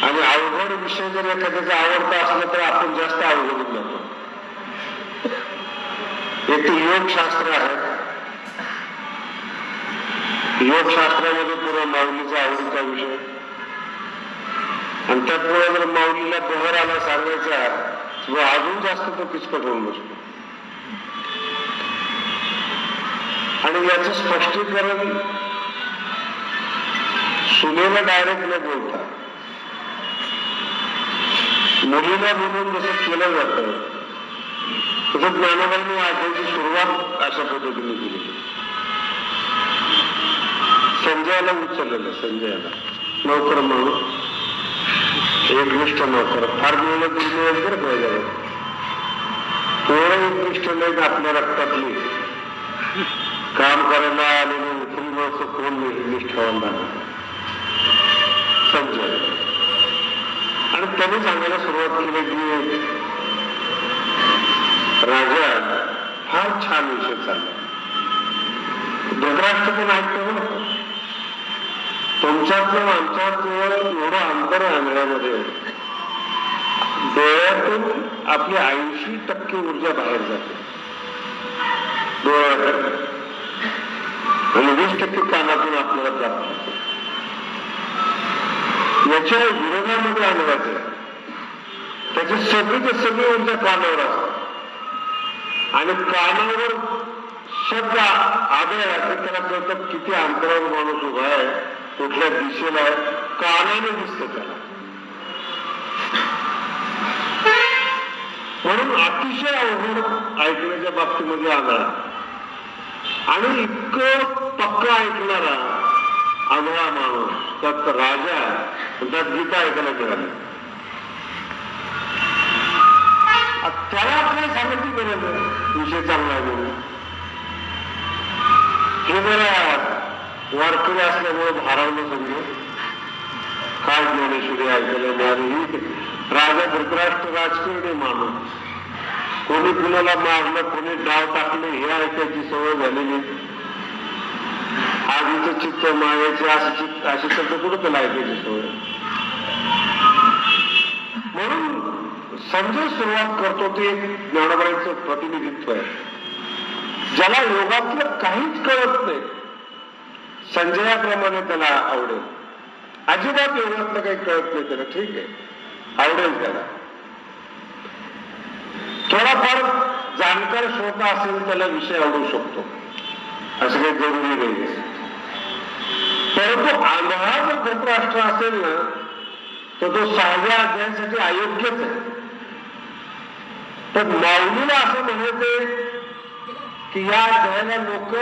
आणि अवघड विषय जर एखाद्याचा आवडता असला तर आपण जास्त अवघड जातो. एक तर योगशास्त्र आहे. योगशास्त्रामध्ये पुरा माऊलीचा आवडीचा विषय, आणि त्यामुळे जर माऊलीला दोहराला सांगायचा व अजून जास्त तो किचकट होऊन बसतो. आणि याचं स्पष्टीकरण सुनेला डायरेक्ट न बोलता मुलीला बोलून जसं केलं जातं तसं ज्ञानोबांनी वाचायची सुरुवात अशा पद्धतीने केली. संजयाला उचललेलं, संजयाला नोकर म्हणून, एकनिष्ठ नोकर, फार मिळणं तुम्ही तर पाहिजे. थोडं एकनिष्ठ नाही आपल्या रक्तातली काम करायला आलेले उतरी माणसं कोण नाही निष्ठावान झालं संजय. आणि त्याने सांगायला सुरुवात केली की राजा फार छान विषय चालला. धृतराष्ट्र पण ऐकतो ना, तुमच्यातलं आमच्यात एवढं अंतर आणण्यामध्ये डोळ्यातून आपली 80% ऊर्जा बाहेर जाते डोळ्यातून, आणि 20% कानातून आपल्याला प्राप्त होते. याच्या विरोधामध्ये आणवायचं, त्याची सगळी ऊर्जा कानावर असते, आणि कानावर शब्द आदळला की त्याला कळतं किती अंतरावर माणूस उभा आहे, कुठल्या दिशेला आहे, कानाने दिसतं त्याला. म्हणून अतिशय अवघड ऐकण्याच्या बाबतीमध्ये आंधळा, आणि इतकं पक्का ऐकणारा आंधळा माणूस त्यात राजा, त्यात गीता ऐकायला मिळाली. त्याला काय सांगायची गरज आहे विषय चांगला आहे म्हणून. हे जरा वारकरी असल्यामुळे भारावलं समजा काय ज्ञानेश्वरी ऐकायला मिळाली. राजा धृतराष्ट्र राजकीय माणूस, कोणी कुणाला मारलं, कोणी डाव टाकले हे ऐकायची सवय झालेली. आधीचं चित्त मायाचे अशी शब्द कुठं त्याला ऐकायची सवय. म्हणून संजय सुरुवात करतो ते ज्ञानोबांचं प्रतिनिधित्व आहे. ज्याला योगातलं काहीच कळत नाही संजयाप्रमाणे त्याला आवडेल. अजिबात योगातलं काही कळत नाही त्याला, ठीक आहे, आवडेल त्याला. थोडाफार जाणकार श्रोता असेल त्याला विषय आवडू शकतो, असं काही जरुरी नाही. परंतु आंधळा जर धृतराष्ट्र असेल ना तर तो 6व्या अध्यायासाठी अयोग्यच आहे. तर माऊलीला असं म्हणायचंय की या अध्यायाला लोक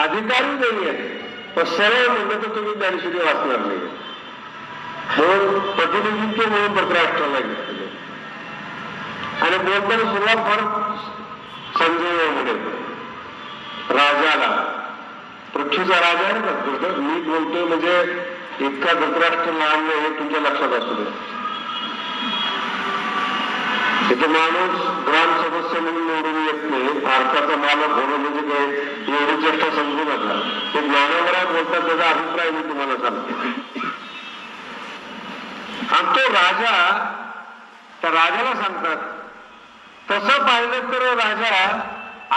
अधिकारी नाही आहेत, पण सरळ म्हणलं तर तुम्ही ज्ञानेश्वरी वाचणार नाही. म्हणून प्रतिनिधित्व म्हणून धृतराष्ट्राला घेतलेलं, आणि बोलताना सुरुवात फार संजय म्हणे राजाला, पृथ्वीचा राजा आहे ना. मी बोलतोय म्हणजे इतका धृतराष्ट्र लहान नाही हे तुमच्या लक्षात असू दे. तिथे माणूस ग्राम सदस्य म्हणून निवडून येत नाही, भारताचा मालक होणं म्हणजे काय एवढी चेष्टा समजू नका. ते ज्ञानोबा बोलतात त्याचा अभिप्राय मी तुम्हाला सांगतो. आणि तो राजा, त्या राजाला सांगतात तसं पाहिलं तर राजा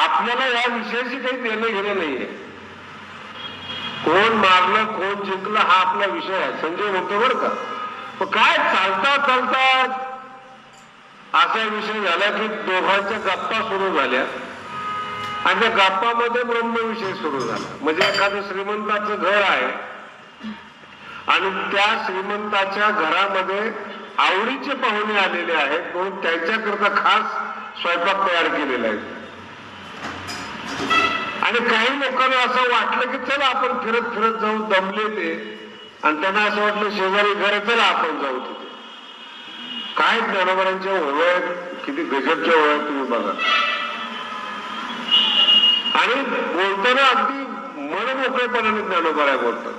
आपल्याला या विषयाशी काही देणं घेणं नाहीये. कोण मारलं कोण जिंकलं हा आपला विषय आहे, संजय म्हणतो बरं का. पण काय चालता चालता असा विषय झाला की दोघांच्या गप्पा सुरू झाल्या, आणि त्या गप्पामध्ये ब्रह्मविषय सुरू झाला. म्हणजे एखादं श्रीमंताचं घर आहे आणि त्या श्रीमंताच्या घरामध्ये आवडीचे पाहुणे आलेले आहेत, म्हणून त्यांच्याकरता खास स्वयंपाक तयार केलेला आहे. आणि काही लोकांना असं वाटलं की चला आपण फिरत फिरत जाऊ, दमले ते, आणि त्यांना असं वाटलं शेजारी घर चला आपण जाऊ तिथे. काय ज्ञानोबांच्या ओळख, किती गजबच्या ओळख तुम्ही बघा. आणि बोलताना अगदी मनमोकळेपणाने ज्ञानोबा बोलतात.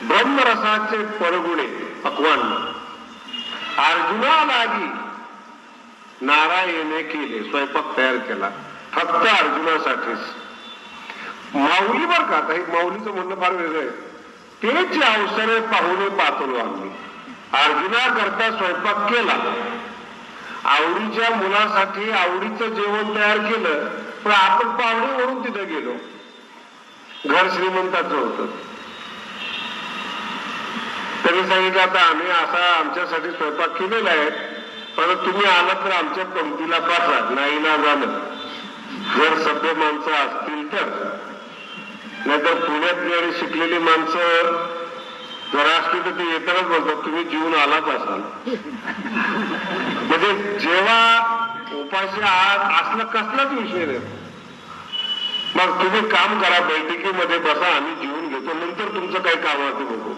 ब्रह्मरसाचे परगुणे अक्वान अर्जुना लागी नारायणे केले, स्वयंपाक तयार केला फक्त अर्जुनासाठीच. माऊली बर का, काही माऊलीचं म्हणणं फार वेगळं आहे. तेच अवसरे पाहुणे पाहतो आम्ही. अर्जुना करता स्वयंपाक केला, आवडीच्या मुलासाठी आवडीचं जेवण तयार केलं, पण आपण पाहुणे म्हणून तिथे गेलो. घर श्रीमंताचं होतं. त्यांनी सांगितलं आता आम्ही असा आमच्यासाठी स्वयंपाक केलेला आहे, पण तुम्ही आलात तर आमच्या पंक्तीला पाठवा. नाही ना झालं, जर सभ्य माणसं असतील तर. नाहीतर पुण्यातली आणि शिकलेली माणसं जरा असली तर ते येतानाच बोलतात तुम्ही जीवन आलाच असाल. म्हणजे जेव्हा उपाशी आहात असलं कसलाच विषय नाही. मग तुम्ही काम करा, बैठकीमध्ये बसा, आम्ही जीवन घेतो, नंतर तुमचं काही काम आहे ते बघू.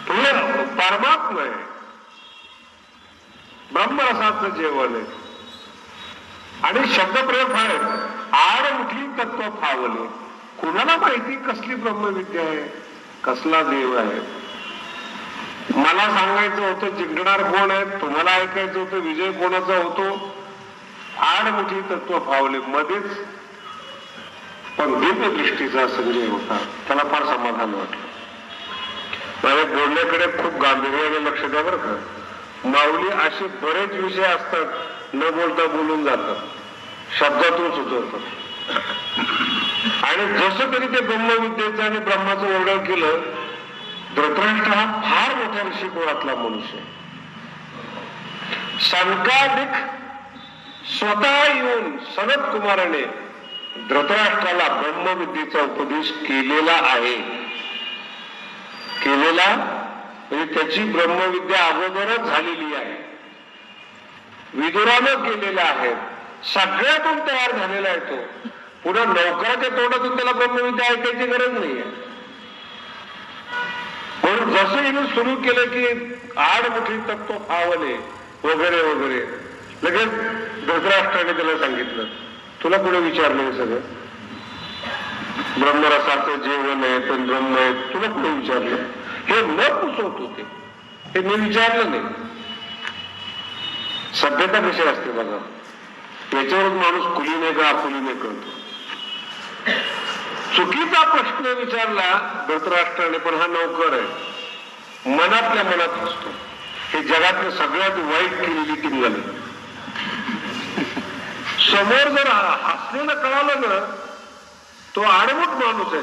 तुम्ही परमात्मा आहे, ब्रह्मरसाचं जेवण आहे. आणि शब्दप्रयोग आहे, आडमुठी तत्व फावले. कुणाला माहिती कसली ब्रह्मविद्या आहे, कसला देव आहे. मला सांगायचं होतं जिंकणार कोण आहे, तुम्हाला ऐकायचं होतं विजय कोणाचा होतो. आडमुठी तत्व फावले मध्येच. पण दिव्य दृष्टीचा संजय होता, त्याला फार समाधान वाटलं. माझ्या बोलण्याकडे खूप गांभीर्याने लक्ष द्या बरं का. माऊली असे बरेच विषय असतात न बोलता बोलून जातात, शब्दातून सुचवतात. आणि जसं तरी ते ब्रह्मविद्येचं आणि ब्रह्माचं वर्णन केलं. धृतराष्ट्र हा फार मोठ्या ऋषिकुळातला मनुष्य. संकाधिक स्वतः येऊन सनत कुमाराने धृतराष्ट्राला ब्रह्मविद्येचा उपदेश केलेला आहे. केलेला म्हणजे त्याची ब्रह्मविद्या अगोदरच झालेली आहे, विदुरानं केलेला आहे, सगळ्यातून तयार झालेला आहे तो. पुन्हा नौकराच्या तोंडातून त्याला ब्रह्मविद्या ऐकायची गरज नाहीये. म्हणून जसं हिने सुरू केलं की आडमुठी तत्व फावले वगैरे वगैरे, लगेच धृतराष्ट्राने त्याला सांगितलं तुला कुठे विचारलं सगळं. ब्रह्मरसाचं जेवण आहे पण ब्रह्म आहे, तुला कुठे विचारलं. हे न पुसवत होते, हे मी विचारलं नाही. सभ्यता कशी असते बघा, याच्यावरून माणूस कुलीने का अकुलीने कळतो. चुकीचा प्रश्न विचारला धृतराष्ट्राने, पण हा नौकर आहे, मनातल्या मनात असतो. हे जगातलं सगळ्यात वाईट केलेली टिंगल. समोर जर हसलेलं कळालं ना, तो आडमुठ माणूस आहे.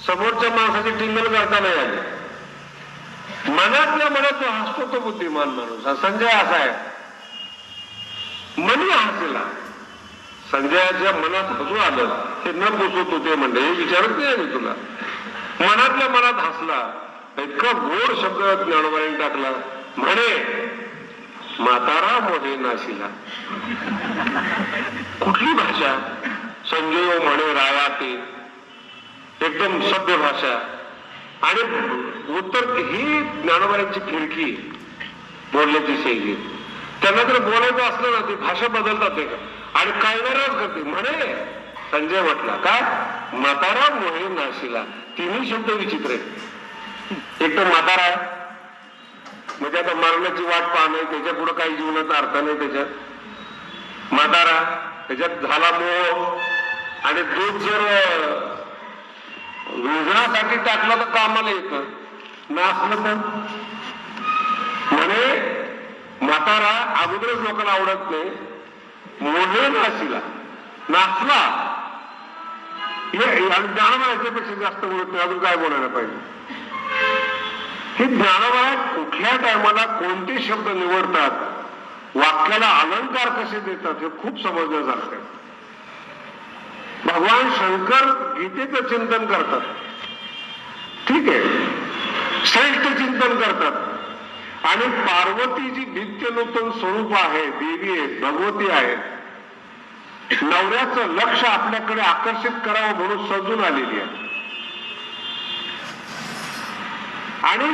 समोरच्या माणसाची टिंगल करता नाही आली. मनातल्या मनात जो हसतो तो बुद्धिमान माणूस. हा संजय असा आहे, मनी हसला. संजयाच्या मनात हसू आलं, हे न पुसत होते म्हणले, हे विचारत नाही मी तुला. मनातल्या मनात हसला. इतका गोड शब्द ज्ञानोबाईने टाकला, म्हणे म्हातारा मोहे नाशिला. कुठली भाषा. संजय म्हणे राया ते एकदम सभ्य भाषा. आणि उत्तर ही ज्ञानोबाईंची खिडकी बोलण्याची शैली. त्यांना जर बोलायचं असलं ना, ती भाषा बदलतात ते आणि कळणारच करते. म्हणे संजय म्हटला काय, म्हातारा मोहे नाशिला. तिन्ही शब्द विचित्र आहेत. एक तर म्हातारा म्हणजे आता मरण्याची वाट पाहणं, त्याच्या पुढे काही जीवनाचा अर्थ नाही. त्याच्यात म्हातारा, त्याच्यात झाला मोह. आणि दूध जर विजनासाठी टाकलं तर कामाला येतं, नाचलं तर. म्हणे म्हातारा अगोदरच लोकांना आवडत नाही, मोहे नाशिला, नाचला. आणि ज्ञानोबा याच्यापेक्षा जास्त बोलत नाही, अजून काय बोलायला पाहिजे. हे ज्ञानोबा कुठल्या टायमाला कोणते शब्द निवडतात, वाक्याला अलंकार कसे देतात, हे खूप समजण्यासारखं आहे. भगवान शंकर गीतेचं चिंतन करतात, ठीक आहे, श्रेष्ठ चिंतन करतात. आणि पार्वती जी नित्य नूतन स्वरूप आहे, देवी आहे, भगवती आहे, नवऱ्याचं लक्ष आपल्याकडे आकर्षित करावं म्हणून सजून आलेली आहे. आणि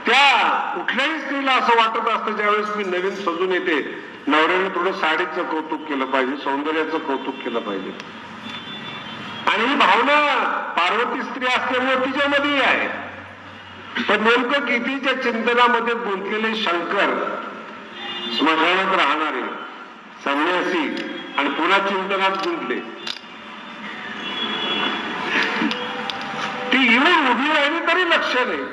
त्या कुठल्याही स्त्रीला असं वाटत असतं ज्यावेळेस मी नवीन सजून येते, नवऱ्याने थोडं साडीचं कौतुक केलं पाहिजे, सौंदर्याचं कौतुक केलं पाहिजे. आणि ही भावना पार्वती स्त्री असल्यामुळे तिच्यामध्येही आहे. पण नेमकं गीतेच्या चिंतनामध्ये गुंतलेले शंकर, स्मशानात राहणारे संन्यासी आणि पुन्हा चिंतनात गुंतले. ती येऊन उभी राहिली तरी लक्ष नाही.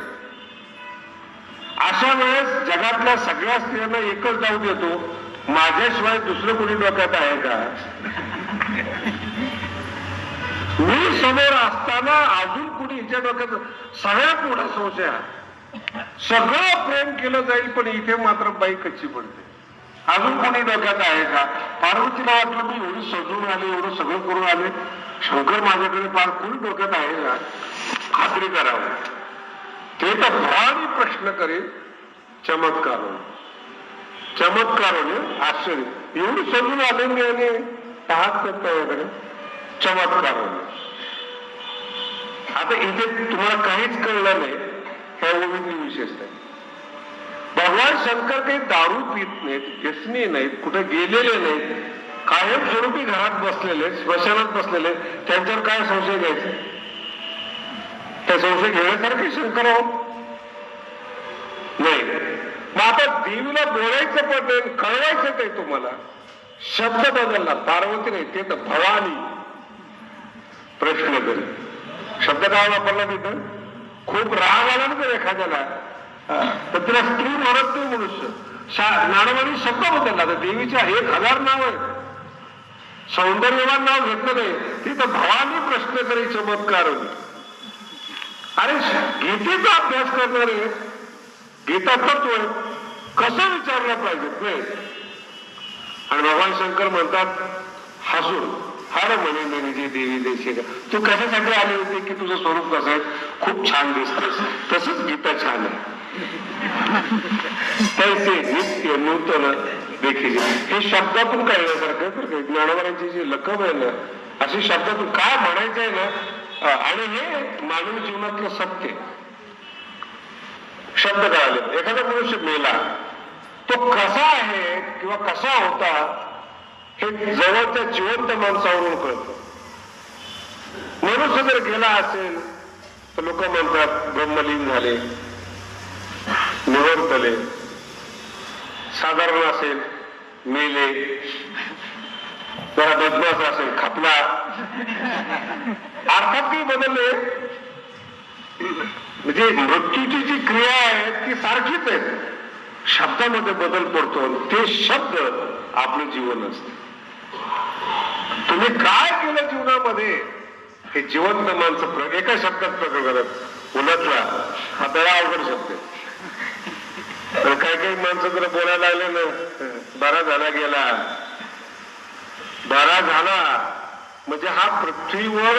अशा वेळेस जगातल्या सगळ्या स्त्रियांना एकच डाऊट येतो, माझ्याशिवाय दुसरं कोणी डोक्यात आहे का? मी समोर असताना अजून कुणी हिच्या डोक्यात? सगळ्यात मोठा संशय हा. सगळं प्रेम केलं जाईल पण इथे मात्र बाई कच्ची पडते. अजून कोणी डोक्यात आहे का? पार्वतीला वाटलं मी एवढी सजून आले, एवढं सगळं करून आले, शंकर माझ्याकडे फार कोणी डोक्यात आहे का? खात्री करावं. ते तर भवानी प्रश्न करेल चमत्कार आश्चर्य, एवढी सजून आले मी आणि पाहत त्याच्याकडे चमत्कार. आता इथे तुम्हाला काहीच कळलं नाही, ह्या ओळीतली विशेषता. भगवान शंकर काही दारू पित नाहीत, व्यसनी नाहीत, कुठे गेलेले नाहीत, कायम स्वरूपी घरात बसलेले, स्मशानात बसलेले. त्यांच्यावर काय संशय घ्यायचा? त्या संशय घेण्यासारखे शंकर नाही. मग आता देवीला बोलायचं पण नाही, कळवायचं ते तुम्हाला. शब्द बदलला, पार्वती नाही, ते तर भवानी. प्रश्न करी शब्द काय वापरला तिथं? खूप राग आला ना तर एखाद्याला, तर तिला स्त्री म्हणत नाही मनुष्य. ज्ञानोबांनी शब्द बदलला. तर देवीच्या 1000 नाव आहे, सौंदर्यवान नाव घेतलं नाही. ती तर भवानी प्रश्न करी चमत्कार. अरे गीतेचा अभ्यास करणारे, गीता तत्व कसं विचारलं पाहिजे नाही. आणि भगवान शंकर म्हणतात हसून, हर म्हणे म्हणजे देवी देशी का, तू कशासाठी आली होती की तुझं स्वरूप कसं आहे? खूप छान दिसतेस. तसंच गीता छान आहे. तैसे नित्य नूतन देखील. हे शब्दातून कळण्यासारखं. ज्ञानोबांची जी लकब आहे ना, अशी शब्दातून काय म्हणायचं आहे ना. आणि हे मानवी जीवनातलं सत्य. शब्द कळाले. एखादा मनुष्य मेला, तो कसा आहे किंवा कसा होता हे जवळच्या जिवंत माणसावरून कळतं. मनुष्य जर गेला असेल तर लोक म्हणतात ब्रह्मलीन झाले, निवर्तले. साधारण असेल मेले, जरा बदमाश असेल खपला. अर्थात ती बदलले, म्हणजे मृत्यूची जी क्रिया आहे ती सारखीच आहे. शब्दामध्ये बदल पडतो. ते शब्द आपलं जीवन असते. तुम्ही काय केलं जीवनामध्ये हे जिवंत माणसं एका शब्दात प्रकट करत. उलटला हा बरा अवघड शब्द आहे. तर काही माणसं जर बोलायला लागले ना, बरा झाला गेला, बरा झाला म्हणजे हा पृथ्वीवर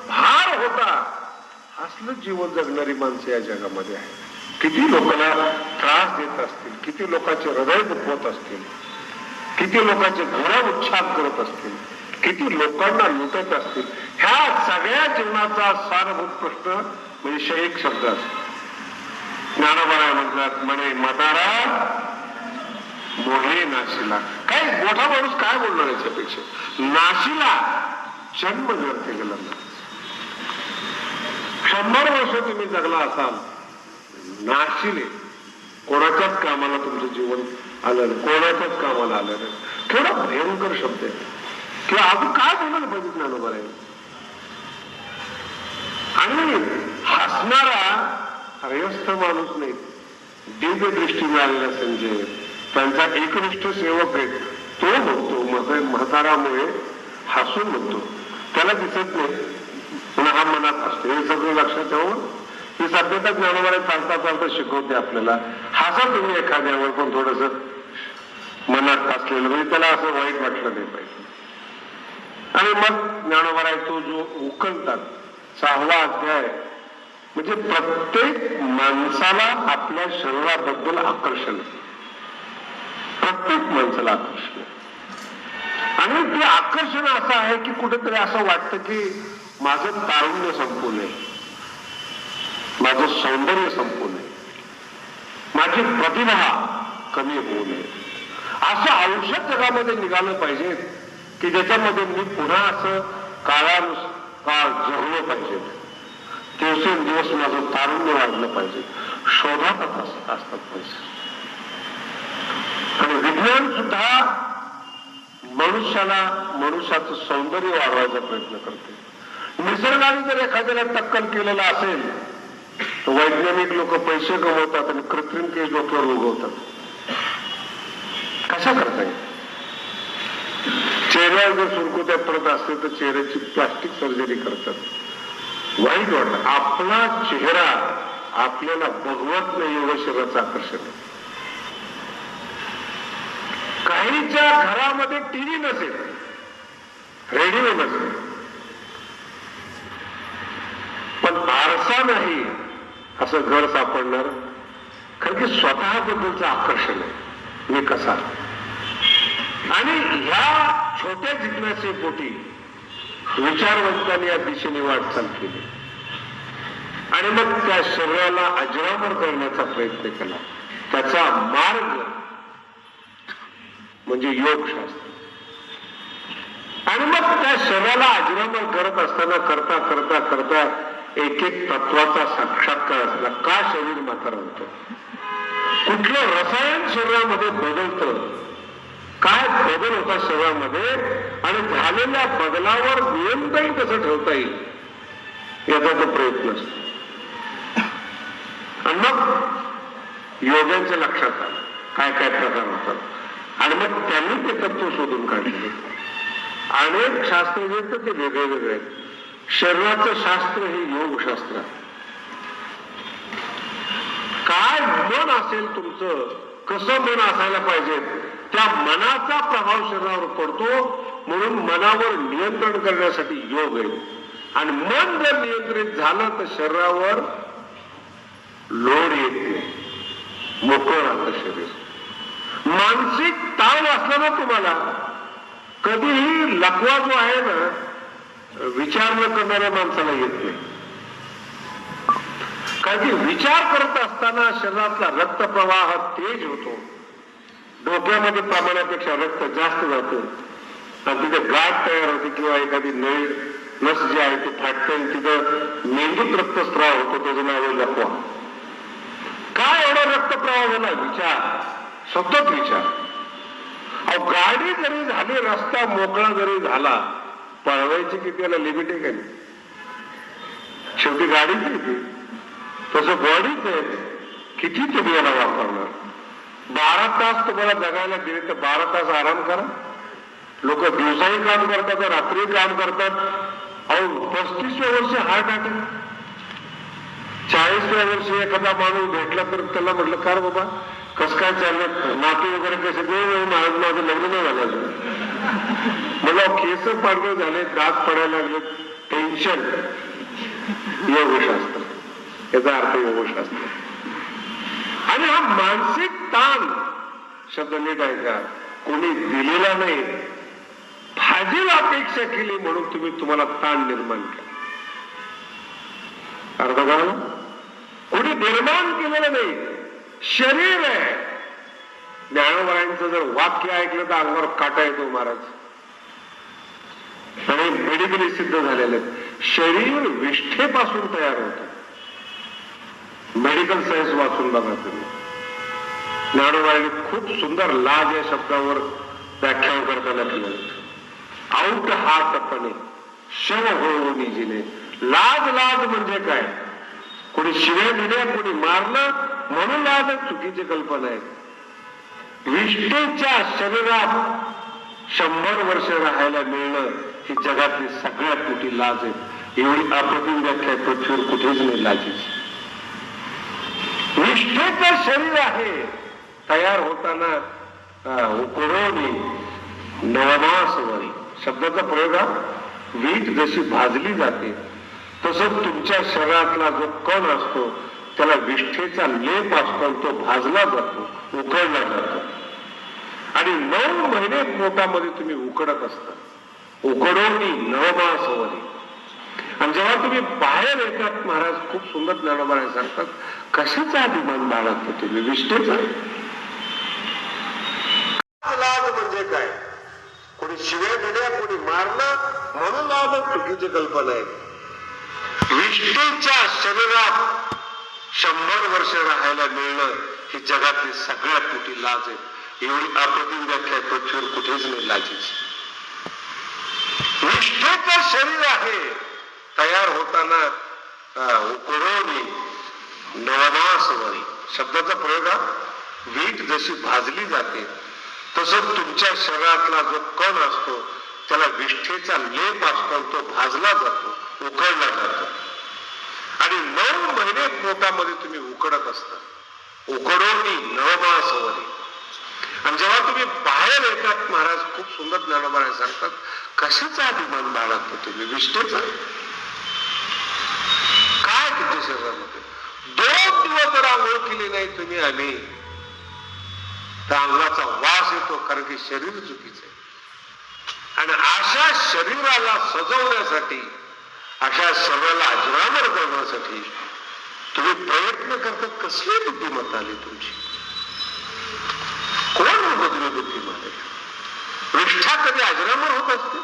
भार होता, असलं जीवन जगणारी माणसं या जगामध्ये आहे. किती लोकांना त्रास देत असतील, किती लोकांचे हृदय दुखवत असतील, किती लोकांचे घोर उच्छाद करत असतील, किती लोकांना लुटत असतील. ह्या सगळ्या जीवनाचा सारभूत प्रश्न म्हणजे एक शब्द असतो. ज्ञानोबा म्हणतात म्हणे मदारा मोहे नाशिला. काही मोठा माणूस काय बोलणार याच्यापेक्षा? नाशिला जन्म व्यर्थ गेला. 100 वर्ष तुम्ही जगला असाल, नाशिले, कोणाच्याच कामाला तुमचं जीवन आलं नाही, कोणाच्याच कामाला आलं नाही. केवढा भयंकर शब्द आहे. किंवा अजून काय बोलायला पाहिजे ज्ञानोबा आहे. आणि हसणारा हयस्थ माणूस नाही, दिव्य दृष्टी मिळालेला संजय, त्यांचा एकनिष्ठ सेवक आहे. तो म्हणतो म्हातारामुळे हसून म्हणतो, त्याला दिसत नाही पण हा मनात असतो. हे सगळं लक्षात ठेवून ही सभ्यता ज्ञानोबाने चालता चालता शिकवते आपल्याला. हसा तुम्ही एखाद्यावर पण थोडस मनात असलेलं, म्हणजे त्याला असं वाईट वाटलं नाही पाहिजे. आणि मग ज्ञानोबा तो जो उकलतात 6वा अध्याय, म्हणजे प्रत्येक माणसाला आपल्या शरीराबद्दल आकर्षण, प्रत्येक माणसाला आकर्षण. आणि ते आकर्षण असं आहे की कुठेतरी असं वाटतं की माझं तारुण्य संपू नये, माझं सौंदर्य संपू नये, माझी प्रतिभा कमी होऊ नये. असं औषध जगामध्ये निघालं पाहिजे की ज्याच्यामध्ये मी पुन्हा असं काळ जगलो पाहिजे, दिवसेंदिवस माझं तारुण्य वाढलं पाहिजे, शोधात असतात पाहिजे. आणि विज्ञान सुद्धा मनुष्याचं सौंदर्य वाढवायचा प्रयत्न करते. निसर्गाने जर एखाद्याला टक्कल केलेला असेल वैज्ञानिक लोक पैसे कमवतात आणि कृत्रिम केस डोक्यावर उगवतात. कशा करताय? चेहऱ्यावर जर सुरकुत्या पडत असते तर चेहऱ्याची प्लास्टिक सर्जरी करतात. वाईट वाटत. आपला चेहरा आपल्याला भगवत नाही एवढं शरीराचं आकर्षण आहे. काहीच्या घरामध्ये टीव्ही नसेल, रेडिओ नसेल, पण आरसा नाही असं घर सापडणार. कारण की स्वतःबद्दलचं आकर्षण आहे, मी कसा. आणि ह्या छोट्या जिज्ञासेपोटी विचारवंतांनी या दिशेने वाटचाल केली आणि मग त्या शरीराला अजरामर करण्याचा प्रयत्न केला. त्याचा मार्ग म्हणजे योगशास्त्र. आणि मग त्या शरीराला अजरामर करत असताना करता करता करता एक एक तत्वाचा साक्षात्कार असला. का शरीर म्हातारं होतं, कुठलं रसायन शरीरामध्ये बदलतं, काय बदल होता शरीरामध्ये आणि झालेल्या बदलावर नियंत्रण कसं ठेवता येईल याचा तो प्रयत्न असतो. आणि मग योग्यांच्या लक्षात आलं काय काय प्रकार होतात आणि मग त्यांनी ते तत्व शोधून काढले. अनेक शास्त्र जे तर ते वेगळे वेगळे. शरीराचं शास्त्र हे योगशास्त्र. काय मन असेल तुमचं, कसं मन असायला पाहिजे, त्या मनाचा प्रभाव शरीरावर पडतो. म्हणून मनावर नियंत्रण करण्यासाठी योग आहे. आणि मन जर नियंत्रित झालं तर शरीरावर लोड येते, मोकळं राहतं शरीर. मानसिक ताण असला ना तुम्हाला, कधीही लकवा जो आहे ना विचार न करणाऱ्या माणसाला येत नाही. कारण की विचार करत असताना शरीरातला रक्तप्रवाह तेज होतो, डोक्यामध्ये प्रमाणापेक्षा रक्त जास्त जातं आणि तिथे गाठ तयार होते किंवा एखादी नस जी आहे ती फाटते आणि तिथं मेंदूत रक्तस्राव होतो. त्याचं नाव आहे लकवा. काय एवढा रक्तप्रवाह झाला? विचार, सतत विचार. अहो गाडी जरी झाली, रस्ता मोकळा जरी झाला, पळवायची किती याला लिमिट आहे का नाही? शेवटी गाडीच येते. तसं बॉडीच आहे, किती तुम्ही याला वापरणार? 12 तास तुम्हाला जगायला दिले तर 12 तास आराम करा. लोक दिवसाही काम करतात, रात्री काम करतात. अहो 35व्या वर्षी हार्ट अटॅक, 40व्या वर्षी एखादा माणूस भेटला तर त्याला म्हटलं का बाबा कसं काय चाललं, नाते वगैरे कसे दे, माझं लग्न नाही झालं. मला केस पांढरे झाले, दात पडायला लागले, टेन्शन. योगशास्त्र, याचा अर्थ योगशास्त्र. आणि हा मानसिक ताण शब्द नीट आहे का, कोणी दिलेला नाही, फाजील अपेक्षा केली म्हणून तुम्हाला ताण निर्माण केला. अर्थ कळला? कोणी निर्माण केलेलं नाही, शरीर आहे. ज्ञानोबाईंचं जर वाक्य ऐकलं तर अंगावर काटा येतो महाराज. आणि मेडिकली सिद्ध झालेलं शरीर विष्ठेपासून तयार होतं. मेडिकल सायन्स वाचून बघा तुम्ही. ज्ञानोबाईंनी खूप सुंदर लाज या शब्दावर व्याख्यान करताना केलं. आऊट हातपणे शव हो निजिले. लाज लाज म्हणजे काय? कोणी शिव्या दिल्या, कोणी मारलं म्हणून लाज, चुकीची कल्पना आहे. विष्ठेच्या शरीरात 100 वर्ष राहायला मिळणं ही जगातली सगळ्यात मोठी लाज आहे. एवढी अप्रतिम व्याख्या पृथ्वीवर कुठेच नाही लाजेची. निष्ठेचं शरीर आहे, तयार होताना उकडवणी नवमास वरी शब्दाचा प्रयोग हा. वीट जशी भाजली जाते तसं तुमच्या शरीरातला जो कण असतो त्याला विष्ठेचा लेप असतो, तो भाजला जातो, उकळला जातो. आणि 9 महिने पोटामध्ये तुम्ही उकडत असता. उकडवणी नवमास वरी. आणि जेव्हा तुम्ही बाहेर येतात, महाराज खूप सुंदर ज्ञानोबा सांगतात, कशाचा अभिमान बाळगता तुम्ही? विष्ठेचा. लाज म्हणजे काय? कोणी शिव्या दिल्या, कोणी मारलं म्हणून लाज, चुकीची कल्पना आहे. विष्ठेच्या शरीरात 100 वर्ष राहायला मिळणं ही जगातली सगळ्यात मोठी लाज आहे. एवढी अप्रतिम व्याख्या पृथ्वीवर कुठेच नाही लाजेची. निष्ठेचं शरीर आहे, तयार होताना उकडवणी नवमासवरी शब्दाचा प्रयोग हा, वीट जशी भाजली जाते तसंच तुमच्या शरीरातला जो कण असतो त्याला विष्ठेचा लेप असतो, तो भाजला जातो, उकळला जातो आणि 9 महिने पोटामध्ये तुम्ही उकडत असता. उकडोनी नवमासवरी. आणि जेव्हा तुम्ही बाहेर येतात, महाराज खूप सुंदर ज्ञानोबा सांगतात, कशाचा अभिमान बाळगतो तुम्ही? विष्ठेचा. काय तुमच्या शरीरामध्ये 2 दिवस जर आंघोळ केली नाही तुम्ही आम्ही, तर अंगाचा वास येतो, कारण की शरीर चुकीचं आहे. आणि अशा शरीराला सजवण्यासाठी, अशा शरीराला अजरामर करण्यासाठी तुम्ही प्रयत्न करतात. कसली बुद्धिमत्ता आली तुमची? कोण म्हणतो तुम्ही बुद्धिमत्ता? विष्ठा कधी अजरामर होत असते?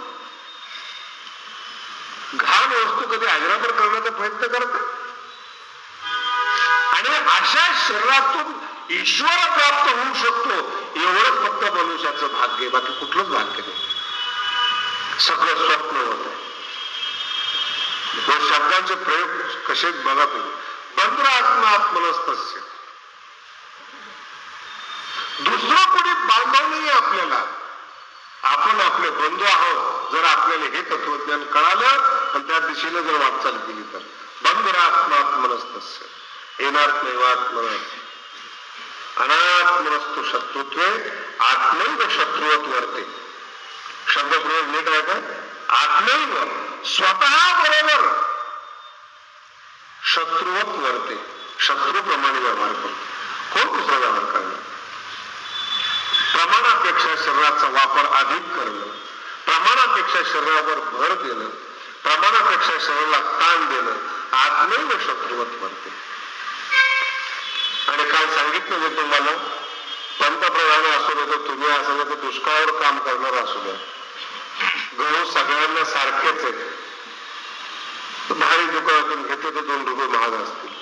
घाण वस्तू कधी अजरामर करण्याचा प्रयत्न करतात? आणि अशा शरीरातून ईश्वर प्राप्त होऊ शकतो एवढंच फक्त मनुष्याचं भाग्य, बाकी कुठलंच भाग्य नाही. सगळं स्वप्न होत आहे. शब्दांचे प्रयोग कसे बघा तुम्ही. बंधुर आत्मात्मनस्तस्य. दुसरं कोणी बांधव नाही आपल्याला, आपण आपले बंधू आहोत. जर आपल्याला हे तत्वज्ञान कळालं आणि त्या दिशेने जर वाटचाल केली तर बंधुर आत्मात्मनस्तस्य येनात्मैवात्मना अनात्मनस्तु शत्रुत्वे आत्मैव शत्रुवत वर्ते. शब्दप्रयोग नीट आहे का? आत्मैव स्वतः बरोबर शत्रुवत वर्ते. शत्रूप्रमाणे व्यवहार करतो. कोण दुसरा व्यवहार करणार? प्रमाणापेक्षा शरीराचा वापर अधिक करणं, प्रमाणापेक्षा शरीरावर भर देणं, प्रमाणापेक्षा शरीराला ताण देणं, आत्मैव शत्रुवत वर्ते. आणि काल सांगितलं मी तुम्हाला, पंतप्रधान असू दे, तुम्ही असू दे, दुष्काळावर काम करणार असू द्या, गहू सगळ्यांना सारखेच आहेत. भारी दुकानातून घेते तर 2 रुपये महाग असतील,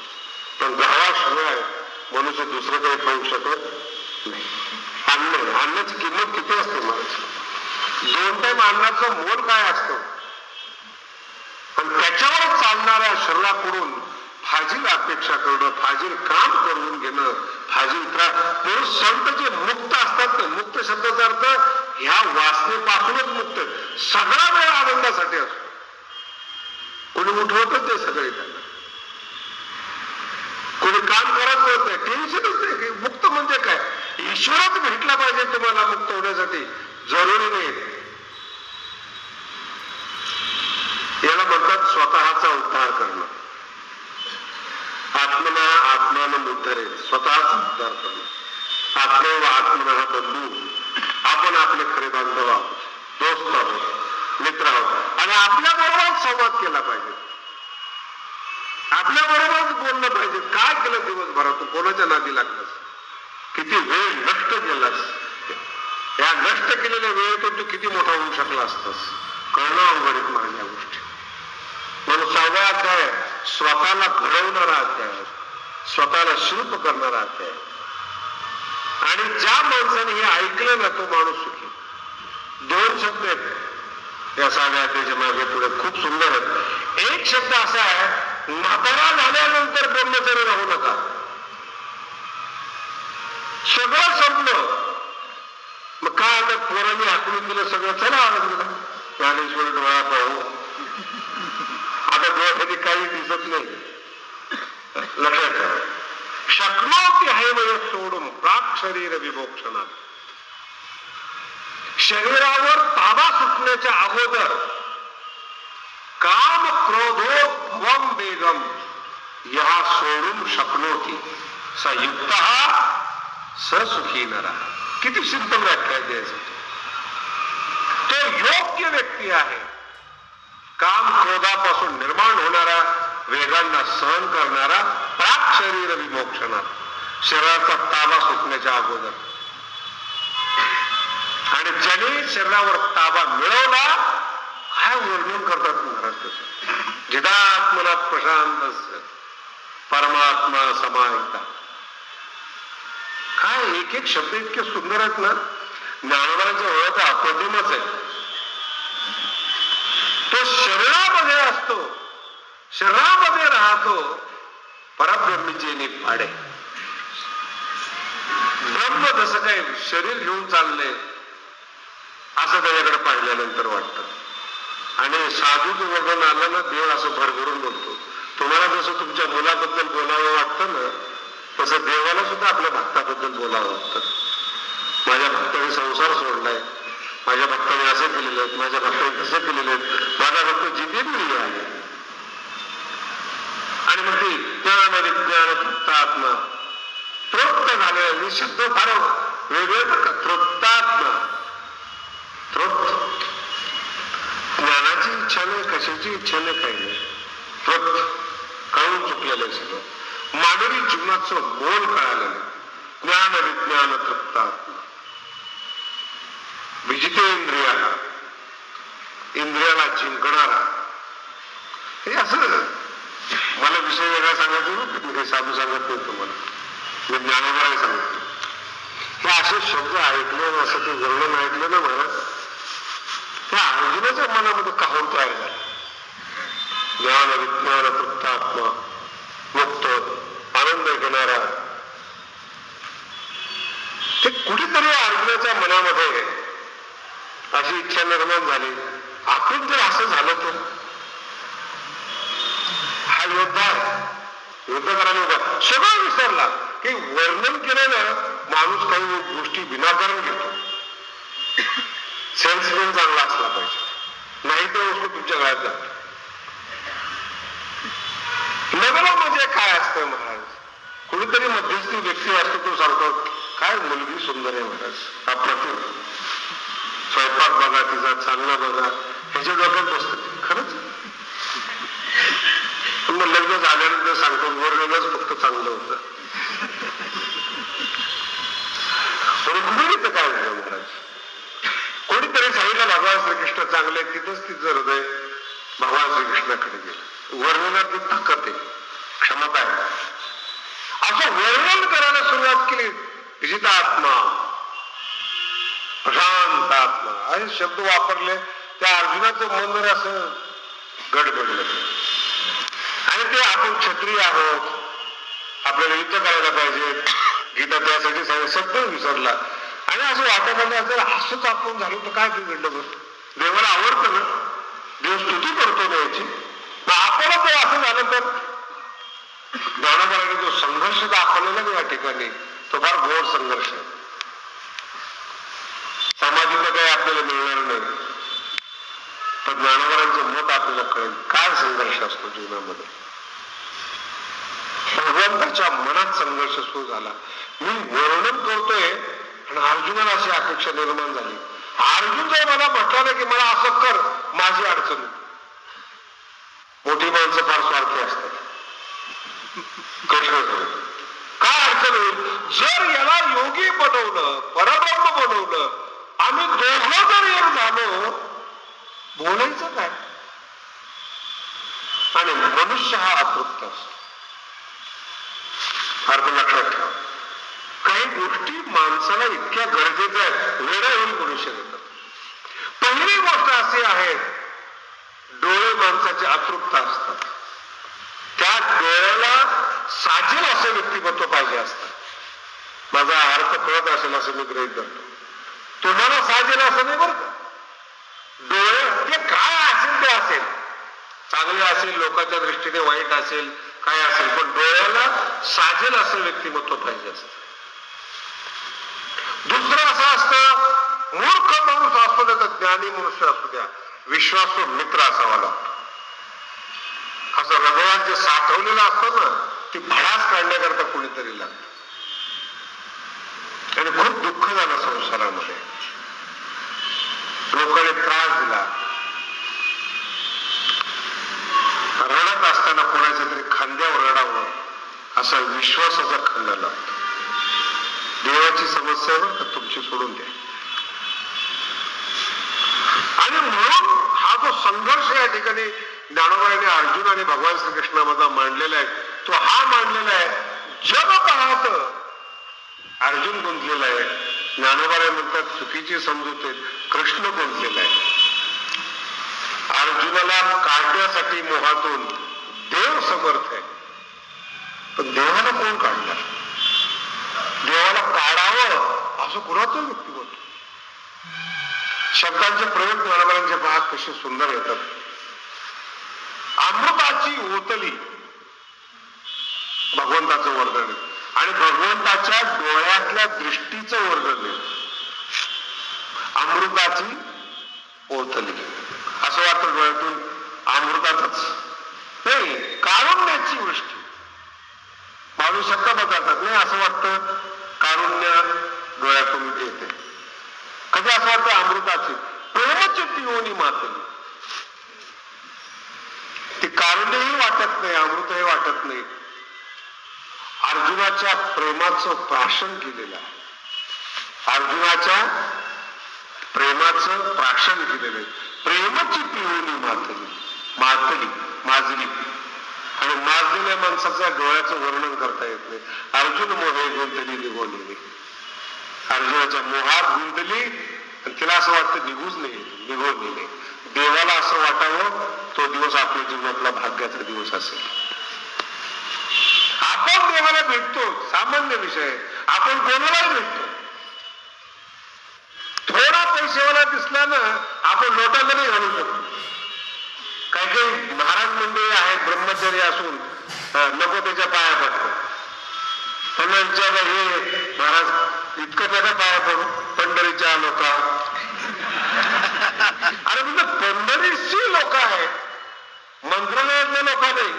पण गव्हाशिवाय मनुष्य दुसरं काही खाऊ शकत नाही. अन्नाची किंमत किती असते महाराज? 2 टाइम अन्नाचं मोल काय असतं? आणि त्याच्यावर चालणाऱ्या शरीराकडून फाजील अपेक्षा करणं, फाजील काम करून घेणं, फाजील त्रास. संत जे मुक्त असतात, मुक्त शब्दाचा अर्थ ह्या वासनेपासूनच मुक्त. सगळा वेळ आनंदासाठी असतो. कोणी उठवतच ते सगळे, त्यांना कोणी काम करत नाही, टेन्शनच नाही. मुक्त म्हणजे काय? ईश्वरच भेटला पाहिजे तुम्हाला मुक्त होण्यासाठी, जरुरी नाही. याला म्हणतात स्वतःचा उद्धार करणं. आत्मना आत्मानं उद्धरे. स्वतःच उद्धार करणं. आत्मा व आत्मना हा बंधू. आपण आपले खरे बांधव आहोत, दोस्त आहोत, मित्र आहोत. आणि आपल्या बरोबरच संवाद केला पाहिजे, आपल्या बरोबरच बोललं पाहिजे. काय केलं दिवसभरात? तू कोणाच्या नादी लागलास? किती वेळ नष्ट केलास? या नष्ट केलेल्या वेळेतून तू किती मोठा होऊ शकला असतास? कळणं अवघड माझ्या गोष्टी. म्हणून 6वा अध्याय स्वतःला घडवणारा अध्याय, स्वतःला शिल्प करणारा अध्याय. आणि ज्या माणसाने हे ऐकलं ना, तो माणूस सुखी. 2 शब्द आहेत या 6व्या अध्यायाच्या मागे पुढे, खूप सुंदर आहेत. एक शब्द असा आहे, म्हातारा झाल्यानंतर ब्रह्मचारी राहू नका. सगळं संपलं, मग काय आता पोरांनी हाकलून दिलं सगळं, चला ज्ञानेश्वर डोळा पाहू. आता डोळ्यासाठी काही दिसत नाही. लक्षात ठेवा, शक्नोती आहे वय सोडून प्राक शरीर विमोक्षणात. शरीरावर ताबा सुटण्याच्या अगोदर काम क्रोधो भवम वेगम या सोडून शक्नोती संयुक्त ससुखी नरा. किती सिंपल व्याख्या द्यायसाठी. तो योग्य व्यक्ती आहे, काम क्रोधापासून निर्माण होणारा वेगांना सहन करणारा, प्राक शरीर विमोक्षणात, शरीराचा ताबा सुटण्याच्या अगोदर. आणि ज्याने शरीरावर ताबा मिळवला, काय वर्णन करतात महाराज त्याचं. जिदात्मनात प्रशांत परमात्मा समाहिता. काय एक एक शब्द इतके सुंदर आहेत ना, ज्ञानोबांच्या ओळख अप्रतिमच आहे. तो शरीरामध्ये असतो, शरीरामध्ये राहतो, परब्रह्मीचे नि पाडे. ब्रह्म जसं काही शरीर घेऊन चाललंय असं त्याच्याकडे पाहिल्यानंतर वाटतं. आणि साधूचं वर्णन आलं ना, देव असं भरभरून बोलतो. तुम्हाला जसं तुमच्या मुलाबद्दल बोलावं वाटतं ना, तसं देवाला सुद्धा आपल्या भक्ताबद्दल बोलावं वाटतं. माझ्या भक्ताने संसार सोडलाय, माझ्या भक्ताने असं केलेलं आहे, माझ्या भक्ताने तसं केलेलं आहे, माझा भक्त जितेंद्रिय आहे. आणि मग ती ज्ञान विज्ञान तृप्तात्मा, तृप्त झाले शब्द फार वेगळे का, तृप्तात्मा. तृप्त ज्ञानाची इच्छा नाही, कशाची इच्छा नाही, काही नाही. तृप्त कळून चुकलेलं आहे सगळं. मानवी जीवनाचं मोल कळालं नाही. ज्ञान विज्ञान तृप्तात्मा विजितेंद्रियाला, इंद्रियाला जिंकणारा. हे असं मला विषय वेगळा सांगायचं ना, मी काही साधू सांगत नाही तुम्हाला, मी ज्ञानोबराय सांगतो. हे असे शब्द ऐकले, असं ते वर्णन ऐकलं ना महाराज, त्या अर्जुनाच्या मनामध्ये काहून तयार झालं. ज्ञान विज्ञान तृप्तात्मा, मुक्त आनंद घेणारा. ते कुठेतरी अर्जुनाच्या मनामध्ये अशी इच्छा निर्माण झाली, आपण जर असं झालं तर हा योद्धा आहे, युद्ध करायला उभा. सगळं विसरला की वर्णन केलेलं माणूस काही गोष्टी विनाकारण घेतो. सेल्समॅन चांगला असला पाहिजे, नाही तर वस्तू तुमच्या गळ्यात जाते. लग्न म्हणजे काय असतं महाराज? कुणीतरी मध्यस्थी व्यक्ती असतो, तो सांगतो काय मुलगी सुंदर आहे महाराज, अप्रतिम, स्वयंपाक बघा तिचा, चांगला बघा, ह्याच्या डोक्यात बसतं. खरंच मग लग्न झाल्यानंतर सांगतो वरलेलंच फक्त चांगलं होतं. रुक्मिणीचं काय झालं महाराज? कोणीतरी सांगितलं भगवान श्रीकृष्ण चांगले, तिथंच तिचं हृदय भगवान श्रीकृष्णाकडे गेलं. वर्णनात ती ताकद आहे, क्षमता आहे. असं वर्णन करायला सुरुवात केली. विजितात्मा, प्रशांत आत्मा असे शब्द वापरले. त्या अर्जुनाचं मन जर असं गडबडलं. आणि ते आपण क्षत्रिय आहोत, आपल्याला युद्ध करायला पाहिजे, गीता त्यासाठी सगळं विसरला. आणि असं वाटत आलं जर असंच आपण झालो तर काय बिघडलं बरं? देवाला आवडतं ना, देव स्तुती करतो ना याची. आपल्याला जर असं झालं तर ज्ञानोबाने जो संघर्ष दाखवलेला ना या ठिकाणी, तो फार गोड संघर्ष आहे. समाधीचं काही आपल्याला मिळणार नाही, तर ज्ञानोबांचं मत आपल्याला कळेल काय संघर्ष असतो जीवनामध्ये. भगवंताच्या मनात संघर्ष सुरू झाला. मी वर्णन करतोय आणि अर्जुनाला अशी अपेक्षा निर्माण झाली. अर्जुन जर मला म्हटलं ना की मला असं कर, माझी अडचण. मोठी माणसं फार स्वार्थी असतात. कृष्ण काय अडचण होईल? जर याला योगी बनवलं, परब्रह्म बनवलं, आम्ही दोघं जर एक झालो, बोलायचं काय? आणि मनुष्य हा अतृप्त असतो. फार लक्षात ठेवा, काही गोष्टी माणसाला इतक्या गरजेच्या आहेत, वेळा होऊन मनुष्य देतात. पहिली गोष्ट अशी आहे, डोळे माणसाचे अतृप्त असतात. त्या डोळ्याला साजेल असं व्यक्तिमत्व पाहिजे असतं. माझा अर्थ कळत असेल असं मी गृहीत धरतो. तुम्हाला साजेल असं नाही बरं का. डोळे ते काय असेल ते असेल, चांगले असेल, लोकांच्या दृष्टीने वाईट असेल, काय असेल, पण डोळ्याला साजेल असं व्यक्तिमत्व पाहिजे असतं. दुसरं असं असतं, मूर्ख माणूस असतो द्या, ज्ञानी मनुष्य असतो द्या, विश्वासू मित्र असावा लागतो. असं हृदयात जे साठवलेलं असतं ना, ती भडास काढण्याकरता कोणीतरी लागतं. आणि खूप दुःख झालं संसारामध्ये, लोकांनी त्रास दिला. रडत असताना कोणाच्या तरी खांद्यावर रडावं असा विश्वासाचा खंड लागतो. देवाची समस्या आहे बरं, तुमची सोडून द्या. आणि म्हणून हा जो संघर्ष या ठिकाणी ज्ञानोबाने अर्जुन आणि भगवान श्रीकृष्णामध्ये मांडलेला आहे, तो हा मांडलेला आहे. जग पाहत अर्जुन गुंतलेला आहे, ज्ञानोबाने म्हणतात चुकीची समजूत आहे, कृष्ण गुंतलेला आहे. अर्जुनाला काढण्यासाठी मोहातून देव समर्थ आहे. पण देवाला कोण काढणार? देवाला काढावं असं कुणाचं व्यक्ती बोलतो. शब्दांचे प्रयोग ज्ञानोबांचे भाग कसे सुंदर येतात. अमृताची ओतली भगवंताचं वर्णन आणि भगवंताच्या डोळ्यातल्या दृष्टीचं वर्णन. अमृताची ओतली असं वाटतं डोळ्यातून अमृतातच नाही, कारुण्याची वृष्टी. माणूस शब्द बदलतात नाही, असं वाटतं कारुण्य डोळ्यातून येते. कधी असं वाटतं अमृताची प्रेमाची पिओनी मातली. ती कारुण्यही वाटत नाही, अमृतही वाटत नाही. अर्जुनाच्या प्रेमाचं प्राशन केलेलं आहे. अर्जुनाच्या प्रेमाचं प्राशन केलेलं आहे. प्रेमाची पिओनी मातली, माजली. आणि माजलेल्या माणसाच्या डोळ्याचं वर्णन करता येत नाही. अर्जुन मोहे गुंतली निघून गेली. अर्जुनाच्या मोहात गुंतली आणि तिला असं वाटतं निघूच नाही, निघून गेले. देवाला असं वाटावं तो दिवस आपल्या जीवनातला भाग्याचा दिवस असेल. आपण देवाला भेटतो, सामान्य विषय. आपण कोणालाही भेटतो. थोडा पैसेवाला दिसला ना आपण लोटांना घालू शकतो. काही काही महाराज मंडळी आहेत ब्रह्मचर्य असून नको त्याच्या पाया पडतो. त्यांना विचारलं, हे महाराज इतकं त्याच्या पाया पडू पंढरीच्या लोक. अरे म्हणजे पंढरीची लोक आहेत, मंत्रालयातले लोक नाही.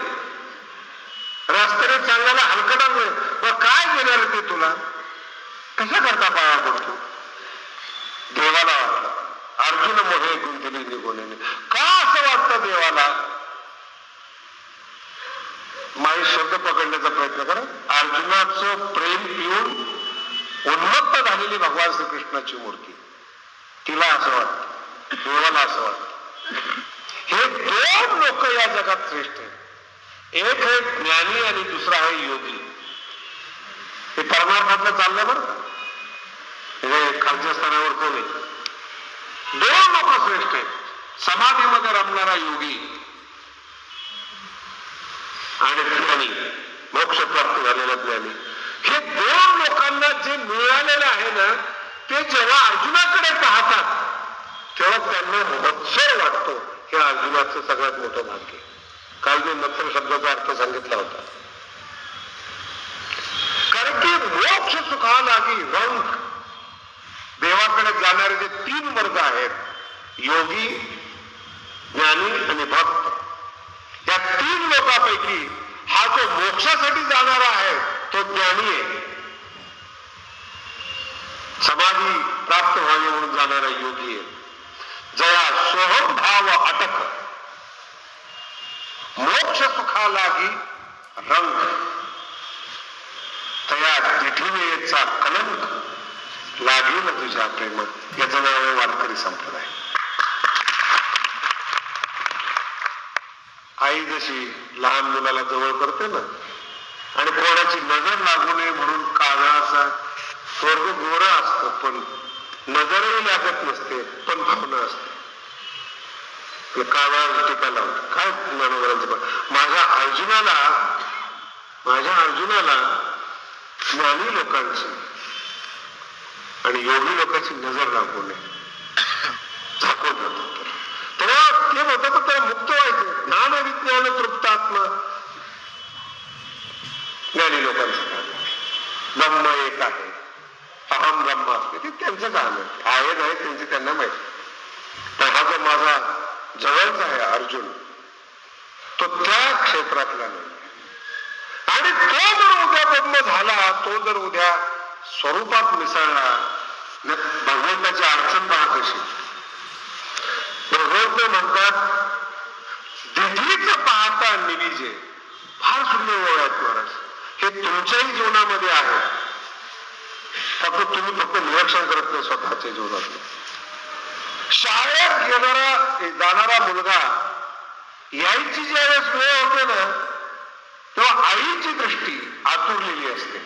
रस्त्याने चालण्याला हलकटा नाही. मग काय देणार ते तुला? कशा करता पाया पडतो? देवाला वाटलं अर्जुन मोहे गुंतली निघून. का असं वाटतं देवाला? माझे शब्द पकडण्याचा प्रयत्न करा. अर्जुनाचं प्रेम पिऊन उन्मत्त झालेली भगवान श्रीकृष्णाची मूर्ती, तिला असं वाटतं, देवाला असं वाटतं. हे दोन लोक या जगात श्रेष्ठ आहेत. एक आहे ज्ञानी आणि दुसरा आहे योगी. हे परमार्थातलं चाललंय बरं का, हे खालच्या स्तरावर कोणी. दोन लोक श्रेष्ठ आहेत. समाधीमध्ये रमणारा योगी आणि ज्ञानी, मोक्ष प्राप्त झालेला ज्ञानी. हे दोन लोकांना जे मिळालेलं आहे ना, ते जेव्हा अर्जुनाकडे पाहतात तेव्हा त्यांना मत्सर वाटतो. हे अर्जुनाचं सगळ्यात मोठं भाग्य. काल मी मत्सर शब्दाचा अर्थ सांगितला होता. कारण की मोक्ष सुखालागी रंग, देवाकडे जाणारे जे तीन वर्ग आहेत, योगी, ज्ञानी आणि भक्त, या तीन लोकांपैकी हा जो मोक्षासाठी जाणारा आहे तो ज्ञानी आहे. समाधी प्राप्त व्हावी म्हणून जाणारा योगी आहे. जया सोहम भाव अटक मोक्ष सुखालागी रंग, तया दिठीवेचा कलंक लागेल तुझ्या प्रेमात. याचं नाव आहे वारकरी संप्रदाय. आई जशी लहान मुलाला जवळ करते ना, आणि कोणाची नजर लागू नये म्हणून काजळाचा स्वर्ग गोरा असतो, पण नजरही लागत नसते, पण भावना असते. काजळा टीका लावतो. काय ज्ञानोबांचं माझ्या अर्जुनाला ज्ञानी लोकांची आणि योगी लोकांची नजर लागू नये, झाकून जातो. तेव्हा ते म्हणतात तर त्याला मुक्त व्हायचं. ज्ञान विज्ञान तृप्तात्मा ज्ञानी लोकांचं काम आहे. ब्रह्म एक आहे, अहम ब्रह्म असते, ते त्यांचं काम आहे नाही त्यांची त्यांना माहिती. पण हा जो माझा जवळचा आहे अर्जुन, तो त्या क्षेत्रातला नाही. आणि तो जर उद्या ब्रह्म झाला, तो जर उद्या स्वरूपात मिसळला, भगवंताची अडचण पहा कशी. भगवंत म्हणतात दिठीच पाहता निविजे. फार सुंदर ओळ आहेत महाराज. हे तुमच्याही जीवनामध्ये आहे, फक्त तुम्ही निरीक्षण करत नाही स्वतःच्या जीवनात. शाळेत जाणारा मुलगा यायची ज्यावेळेस वेळ होते ना, तेव्हा आईची दृष्टी आतुरलेली असते.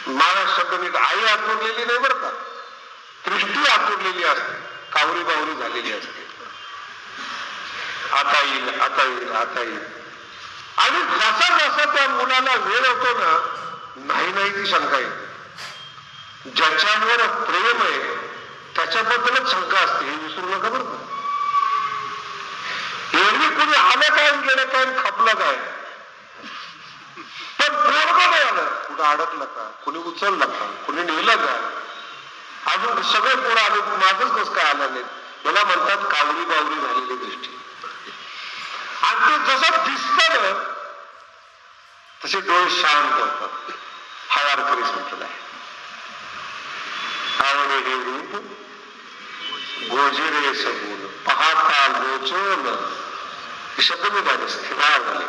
मला शब्द नीट, आई आतुरलेली नाही बरं का, दृष्टी आतुरलेली असते, कावरी बावरी झालेली असते. आता येईल, आता येईल, आता येईल. आणि जसा जसा त्या मुलाला वेळ होतो ना, नाही नाही ती शंका येते. ज्याच्यावर प्रेम आहे त्याच्याबद्दलच शंका असते, हे विसरू नका बरं का. एरवी कुणी आलं काय गेलं काय खपलं काय, पण पोरगं नाही आलं, कुठं अडकलं का, कुणी उचललं का, कुणी नेलं का, अजून सगळे पोरं आले, माझंच कसं काय आलं नाही, मला म्हणतात कावरी बावरी झालेली दृष्टी. आणि ते जसं दिसतं ना तसे डोळे शांत होतात. हा वारकरी संप्रदाय. आवडे हे रूप गोजिरे सगुण पाहता लोचन, हे शब्द मी पाहिजे, स्थिरावले,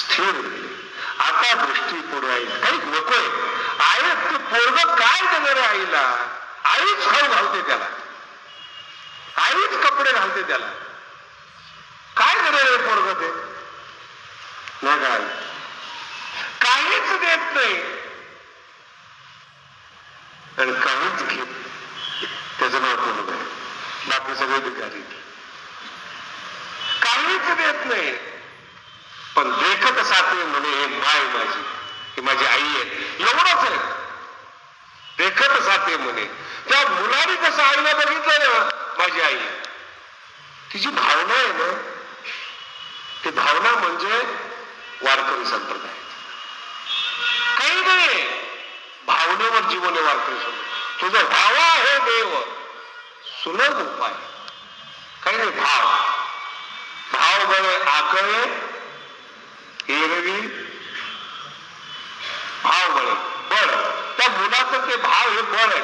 स्थिर झाले. आता दृष्टी पुढे आई काही नकोय. आई ते पोरग काय देणार आहे आईला, आईच खाऊ घालते त्याला, आईच कपडे घालते त्याला, काय देणार आहे पोरग ते, नाही काय काहीच देत नाही आणि काहीच घेत. त्याचं नाव पोरग आहे. बाकी सगळे भिकारी, काहीच देत नाही. पण देखत साथे म्हणे हे माय माझी, ही माझी आई आहे, एवढंच आहे. देखत साथे म्हणे. त्या मुलाने कसं आईला बघितलं ना, माझी आई, तिची भावना आहे ना, ती भावना म्हणजे वारकरी संप्रदाय. काही नाही, भावनेवर जीवन आहे वारकरी संप्रदाय. तुझं भावा हे देव सुलभ उपाय. काही नाही, भाव बळे आकळे एरवी भाव बळे बळ. त्या मुलाचं ते भाव हे बळ आहे.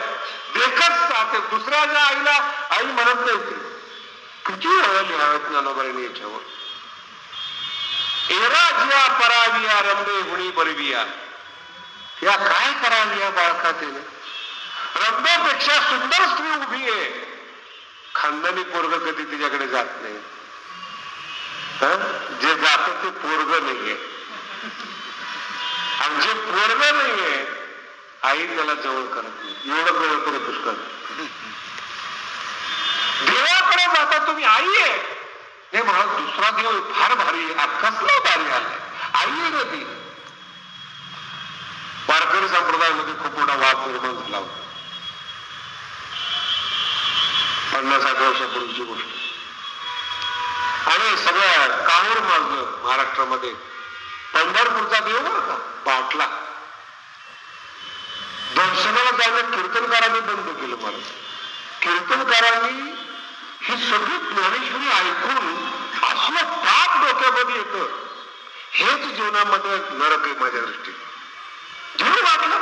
देखत साथे. दुसऱ्याच्या आईला आई म्हणत नाही. ते किती वेळ लिहावेत ज्ञानोबाईने याच्यावर. एरा जिया पराविया रंबे गुणी बरविया. या काय करावी या बाळका तिने. रंबेपेक्षा सुंदर स्त्री उभी आहे. खानदानी पोरग कधी तिच्याकडे जात नाही. जे जात ते पोरग नाहीये, आणि जे पोरग नाहीये आई त्याला जवळ करत नाही. एवढं जवळ तरी पुष्कळ. देवाकडे जाता तुम्ही आई आहे, हे मला दुसरा देव फार भारी आहे, कसला भारी आलाय, आई आहे ना ती. वारकरी संप्रदायामध्ये खूप मोठा वाद निर्माण झाला होता. 50-60 वर्षापूर्वीची गोष्ट. आणि सगळ्या काहूर माजलं महाराष्ट्रामध्ये. पंढरपूरचा देव बरं का, बाटला. दर्शनाला जायला कीर्तनकारांनी बंद केलं. मला कीर्तनकारांनी ही सगळी ज्ञानेश्वरी ऐकून असलं पाप डोक्यामध्ये येतं. हेच जीवनामध्ये नरक आहे माझ्या दृष्टीने. जीव वाटलं.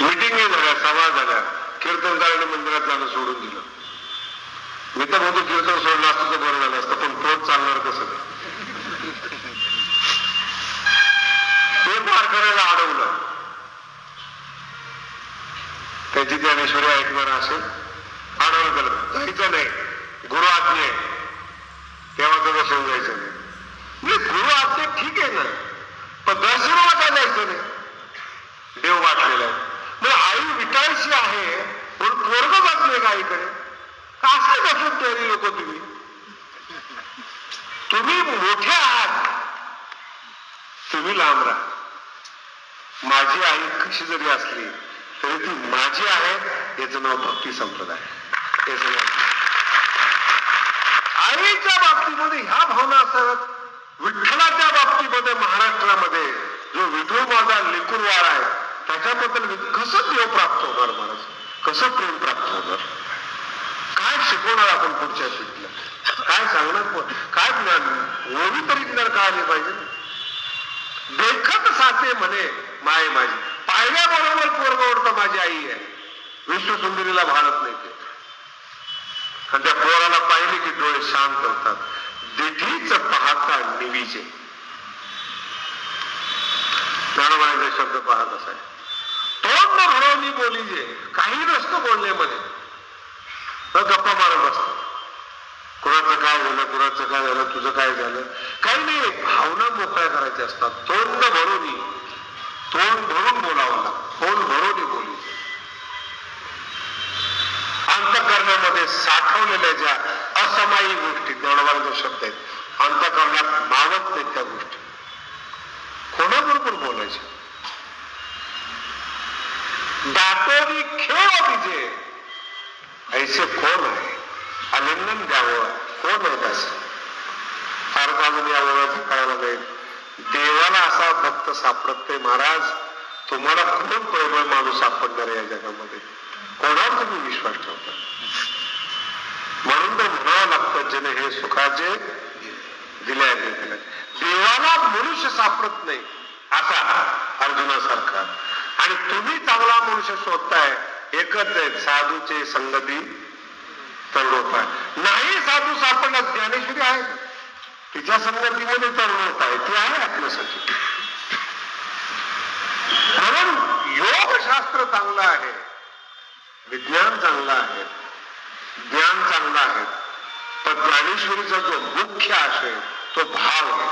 मिटिंगी झाल्या, सभा झाल्या, कीर्तनकारांनी मंदिरात जाणं सोडून दिलं. मी तर म्हणतो कीर्तन सोडलं असतं तर बरं झालं असतं, पण पोट चालणार कसं. ते वारकऱ्याला अडवलं. त्याची ज्ञानेश्वरी ऐकणार असेल, अडवलं केलं, जायचं नाही, गुरु आज्ञा आहे, तेव्हा दर्शन जायचं नाही. मी गुरु आज्ञा ठीक आहे ना, पण दर्शनाला काय जायचं नाही. देव वाटलेला आहे. मग आई विटायची आहे म्हणून पोरग जात नाही का आईकडे. असं कसं तयारी लोक तुम्ही मोठे आहात, तुम्ही लांब राहा. माझी आई कशी जरी असली तरी ती माझी आहे. याचं नाव भक्ती संप्रदाय. याचं नाव आईच्या बाबतीमध्ये ह्या भावना असतात. विठ्ठलाच्या बाबतीमध्ये महाराष्ट्रामध्ये जो विठू माझा लेकूरवार आहे त्याच्याबद्दल कसं देव प्राप्त होणार महाराज, कसं प्रेम प्राप्त होणार, काय शिकवणार आपण पुढच्या पिढीला, काय सांगणार, काय ज्ञान ओळी तरी ज्ञान कळाले पाहिजे. देखत साथे म्हणे माय माझी. पाहिल्याबरोबर पोरग ओढतं माझी आई आहे. विश्वसुंदरीला भाळत नाही ते. आणि त्या पोराला पाहिले की डोळे शांत होतात. दिठीच पाहता निवीचे. ज्ञानोबाईंचे शब्द पाहत असाय. तोंड न भरवणी बोलीजे. काही नसतं बोलण्यामध्ये, गप्पा मारत बसतात. कुणाचं काय झालं, कुणाचं काय झालं, तुझं काय झालं, काही नाही. भावना मोकळ्या करायच्या असतात. तोंड भरून, तोंड भरून बोलावं लागतं. तोंड भरून बोली. अंतःकरणामध्ये साठवलेल्या ज्या असमायी गोष्टी, ज्ञानोबांचा शब्द आहेत, अंतःकरणात मावत नाहीत त्या गोष्टी. कोणाबरोबर बोलायचे? दाटोरी खेळ तिचे ऐसे कोण आहे, आलिंगन द्यावं कोण आहे असं. फार अजून या वयाचं कळायला नाही. देवाला असा भक्त सापडत नाही. महाराज, तुम्हाला कोण प्रेमळ माणूस सापडणार आहे या जगामध्ये? कोणावर तुम्ही विश्वास ठेवता? म्हणून तर म्हणावं लागतं, ज्याने हे सुखाचे दिले आहे. देवाला मनुष्य सापडत नाही असा अर्जुनासारखा. आणि तुम्ही चांगला मनुष्य शोधताय, एकच आहे, साधूचे संगती तरुणोपाय. नाही साधू सापडला, ज्ञानेश्वरी आहे, तिच्या संगतीमध्ये तरुणोपाय आहे, ती आहे आपल्यासाठी. म्हणून योगशास्त्र चांगलं आहे, विज्ञान चांगलं आहे, ज्ञान चांगलं आहे, पण ज्ञानेश्वरीचा जो मुख्य आशय तो भाव आहे.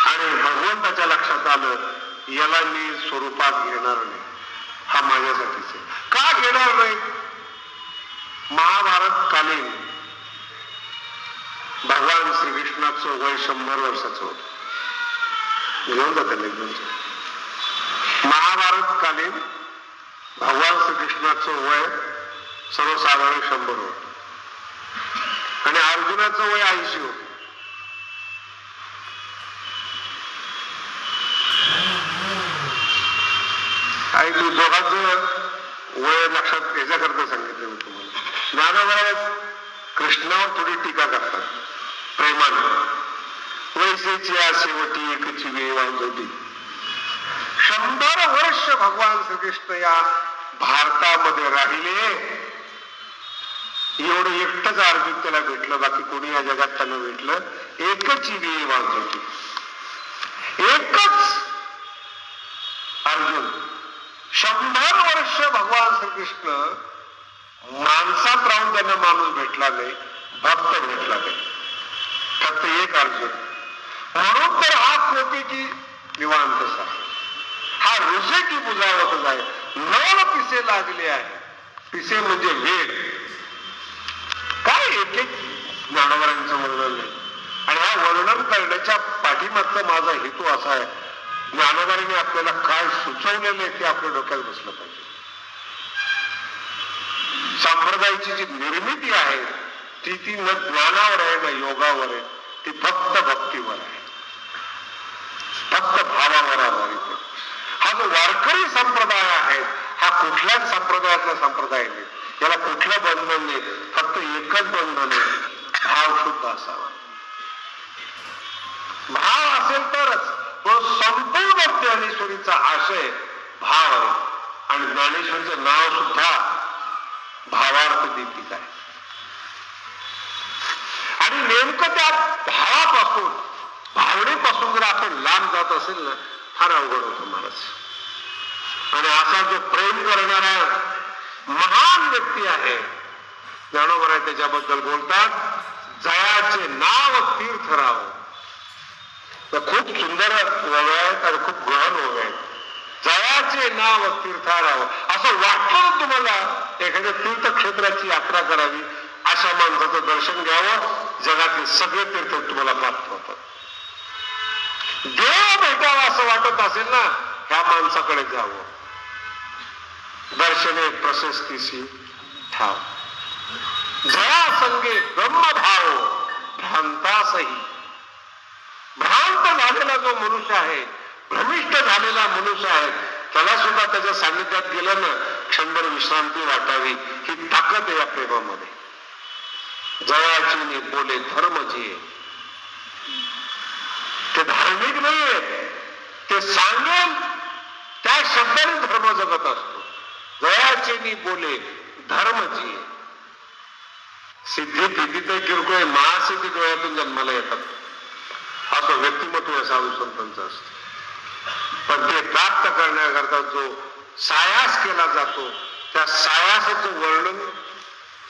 आणि भगवंताच्या लक्षात आलं, याला मी स्वरूपात घेणार नाही, हा माझ्यासाठीच आहे. का घेणार नाही? महाभारत कालीन भगवान श्रीकृष्णाचं वय 100 वर्षाचं होतं. घेऊन जाते निघून. महाभारत कालीन भगवान श्रीकृष्णाचं वय सर्वसाधारण 100 होत आणि अर्जुनाचं वय 80 होत. आणि तू दोघांचं वय लक्षात याच्याकरता सांगितलं मी तुम्हाला. ज्ञानोबा कृष्णावर थोडी टीका करतात प्रेमाने. वैसेची या शेवटी एकची वेळ वांजवती. 100 वर्ष भगवान श्रीकृष्ण या भारतामध्ये राहिले. एवढं एकटंच अर्जुन त्याला भेटलं, बाकी कोणी या जगात त्यांना भेटलं. एकच वेळ वांजवती, एकच अर्जुन. 100 वर्ष भगवान श्रीकृष्ण माणसात राहून त्यांना माणूस भेटला नाही, भक्त भेटला नाही, फक्त एक अर्जुन. म्हणून तर हा कोटी की निवांत सा, हा ऋषे की बुजावत आहे. 9 पिसे लागले आहे. पिसे म्हणजे वेग. काय एक एक ज्ञानोबांचं वर्णन नाही. आणि हा वर्णन करण्याच्या पाठीमागचा माझा हेतू असा आहे, ज्ञानोबांनी आपल्याला काय सुचवलेलं आहे ते आपल्या डोक्यात बसलं पाहिजे. संप्रदायाची जी निर्मिती आहे ती न ज्ञानावर आहे ना योगावर आहे, ती फक्त भक्तीवर आहे, फक्त भावावर आधारित आहे. हा जो वारकरी संप्रदाय आहे हा कुठल्याच संप्रदायातला संप्रदाय नाही, याला कुठलं बंधन नाही, फक्त एकच बंधन आहे, भाव शुद्ध असावा. भाव असेल तरच. संपूर्ण ज्ञानेश्वरीचा आशय भाव आहे. आणि ज्ञानेश्वरीचं नाव सुद्धा भावार्थ दीपिका आहे. आणि नेमकं त्या भावापासून, भावनेपासून जर आपण लांब जात असेल ना, फार अवघड होतं महाराज. आणि असा जो प्रेम करणारा महान व्यक्ती आहे ज्ञानोबा, त्याच्याबद्दल बोलतात, जयाचे नाव तीर्थराव. खूप सुंदर ओव्या आहेत आणि खूप गहन ओव्या आहेत. जयाचे नाव तीर्थराव. असं वाटलं तुम्हाला एखाद्या तीर्थक्षेत्राची यात्रा करावी, अशा माणसाचं दर्शन घ्यावं, जगातले सगळे तीर्थ तुम्हाला प्राप्त होतात. देव भेटावा असं वाटत असेल ना, ह्या माणसाकडे जावं. दर्शने प्रशस्तीशी ठाव. जया संगे ब्रह्मभाव भ्रांतासही. भ्रांत झालेला जो मनुष्य आहे, भ्रमिष्ट झालेला मनुष्य आहे, त्याला सुद्धा त्याच्या सान्निध्यात गेलं ना, क्षणभर विश्रांती वाटावी, ही ताकद आहे या प्रेमामध्ये. जयाची बोले धर्मची. ते धार्मिक नाहीये, ते सांगेल त्या शब्दाने धर्म जगत असतो. जयाची बोले धर्मची. सिद्धी तिथे तर किरकोळ, महासिद्धी डोळ्यातून जन्माला येतात, असं व्यक्तिमत्व आहे साधू संतांचं असतं. पण ते प्राप्त करण्याकरता जो सायास केला जातो, त्या सायासाचं वर्णन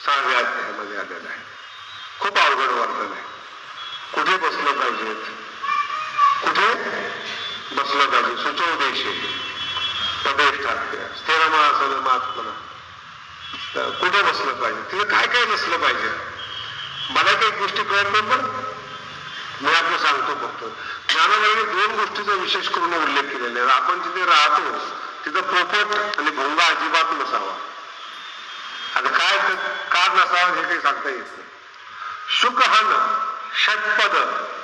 6व्या अध्यायामध्ये आलेलं आहे. खूप अवघड वर्णन आहे. कुठे बसलं पाहिजे, कुठे बसलं पाहिजे. सुचोदेश प्रदेश टाकते स्थिरमासन महात्मना. कुठे बसलं पाहिजे, तिला काय काय नसलं पाहिजे. मला काही गोष्टी कळत नाही, पण मी आपलं सांगतो फक्त. ज्ञानाबाईने 2 गोष्टीचा विशेष करून उल्लेख केलेला आहे. आपण जिथे राहतो तिथं पोपट आणि भोंगा अजिबात नसावा. आता काय का नसावं हे काही सांगता येत नाही. शुकहन षटपद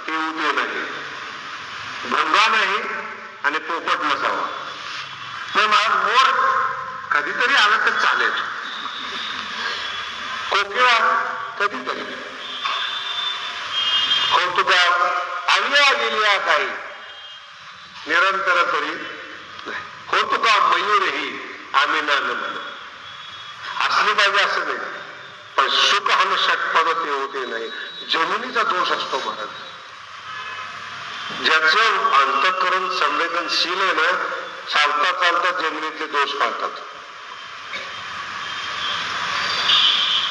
ते उदे नाही, भोंगा नाही आणि पोपट नसावा. मग मला मोर कधीतरी आला तर चालेल, कोकिळा कधीतरी, कौतुका आलिया गेलिया काही निरंतर तरी कौतुका मयूरही आम्ही ना म्हणून असली पाहिजे असं नाही. पण सुख हा षटपद ते होते नाही. जमिनीचा दोष असतो महाराज. ज्याचं अंतःकरण संवेदनशील आहे ना, चालता चालता जमिनीतले दोष कळतात,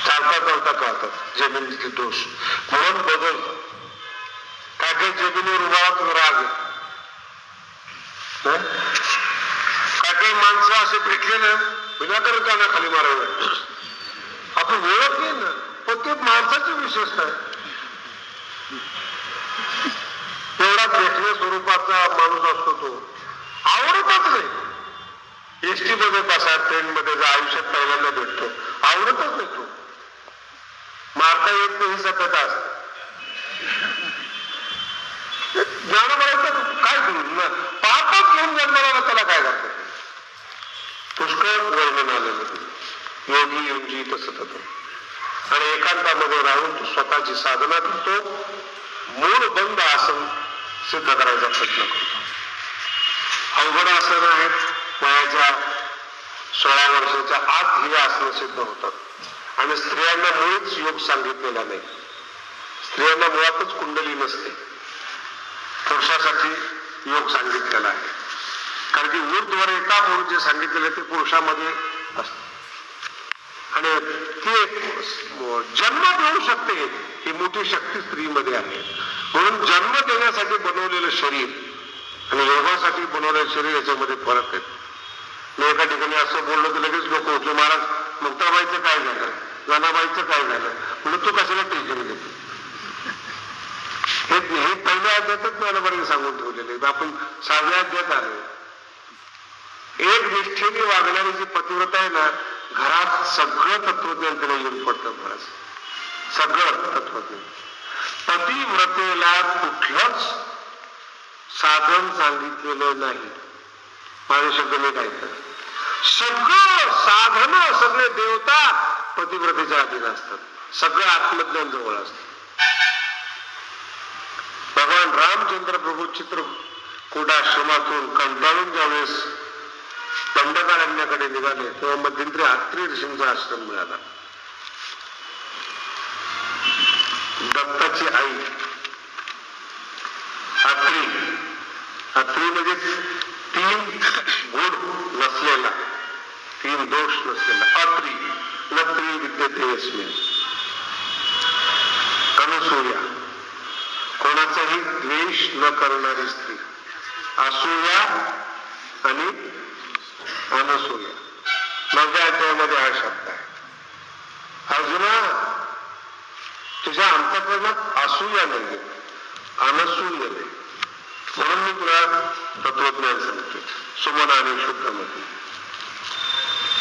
चालता चालता कळतात जमिनीतले दोष. म्हणून बदल काय काही जमिनीवर उभारातून राग, काय काही माणसं असे भेटले ना विनाकारण त्यांना खाली मारावे. आपण ओळख नाही ना, पण ते माणसाची विशेषता आहे. एवढा भेटल्या स्वरूपाचा माणूस असतो तो, आवडतच नाही. एसटी मध्ये बसा, ट्रेन मध्ये जा, आयुष्यात पहिल्यांदा भेटतो, आवडतच नाही तो. मारता येत नाही ही सत्यता असते. ज्ञानोबाईचं काय करू, पापच घेऊन जन्माला त्याला काय करतो. पुष्कळ वर्णन आलेलं योगी योगी तसं. आणि एकांतामध्ये राहून तो स्वतःची साधना करतो, मूळ बंद आसन सिद्ध करायचा प्रयत्न करतो. अवघड आसन आहेत, वयाच्या 16 वर्षाच्या आत ही आसनं सिद्ध होतात. आणि स्त्रियांना मुळीच योग सांगितलेला नाही. स्त्रियांना मुळातच कुंडली नसते, पुरुषासाठी योग सांगितलेला आहे. कारण की ऊर्ध्वर एका म्हणून जे सांगितलेलं ते पुरुषामध्ये असत. आणि ती जन्म देऊ शकते ही मोठी शक्ती स्त्रीमध्ये आहे. म्हणून जन्म देण्यासाठी बनवलेलं शरीर आणि योगासाठी बनवलेलं शरीर याच्यामध्ये फरक आहे. मी एका ठिकाणी असं बोललो तर लगेच लोक होते, महाराज मुक्ताबाईचं काय झालं, जनाबाईचं काय झालं, म्हणून तू कशाला टेन्शन घेतो. हे पहिल्या अध्यायातच ज्ञानोबाईंनी सांगून ठेवलेले. आपण 6व्या अध्यायात आलो. एक निष्ठेने वागणारी जी पतिव्रता आहे ना, घरात सगळं तत्वज्ञान त्याला येऊन पडतं महाराज, सगळं तत्वज्ञान. पतिव्रतेला कुठलंच साधन सांगितलेलं नाही. माझे शब्द मी काय तर सगळं साधन, सगळे देवता पतिव्रतेच्या अधीन असतात. सगळं आत्मज्ञान जवळ असतं. भगवान रामचंद्र प्रभू चित्रकूट आश्रमातून कंटाळून ज्यावेळेस दंडकारण्याकडे निघाले तेव्हा मध्यंतरी अत्री ऋषींचा आश्रम मिळाला. दत्ताची आई अत्री, अत्री म्हणजे 3 गुण नसलेला, 3 दोष नसलेला. अत्री नत्री विद्यते यस्मिन्. अनुसूया कोणाचाही द्वेष न करणारी स्त्री. असूया आणि अनसूया. 9व्या अध्यायामध्ये हा शब्द आहे. अर्जुना, तुझ्या अंतःकरणात असूया नाही, अनसूया नाही. म्हणून मी तुला तत्वज्ञान सांगतोय सुमन आणि शुद्ध मध्ये.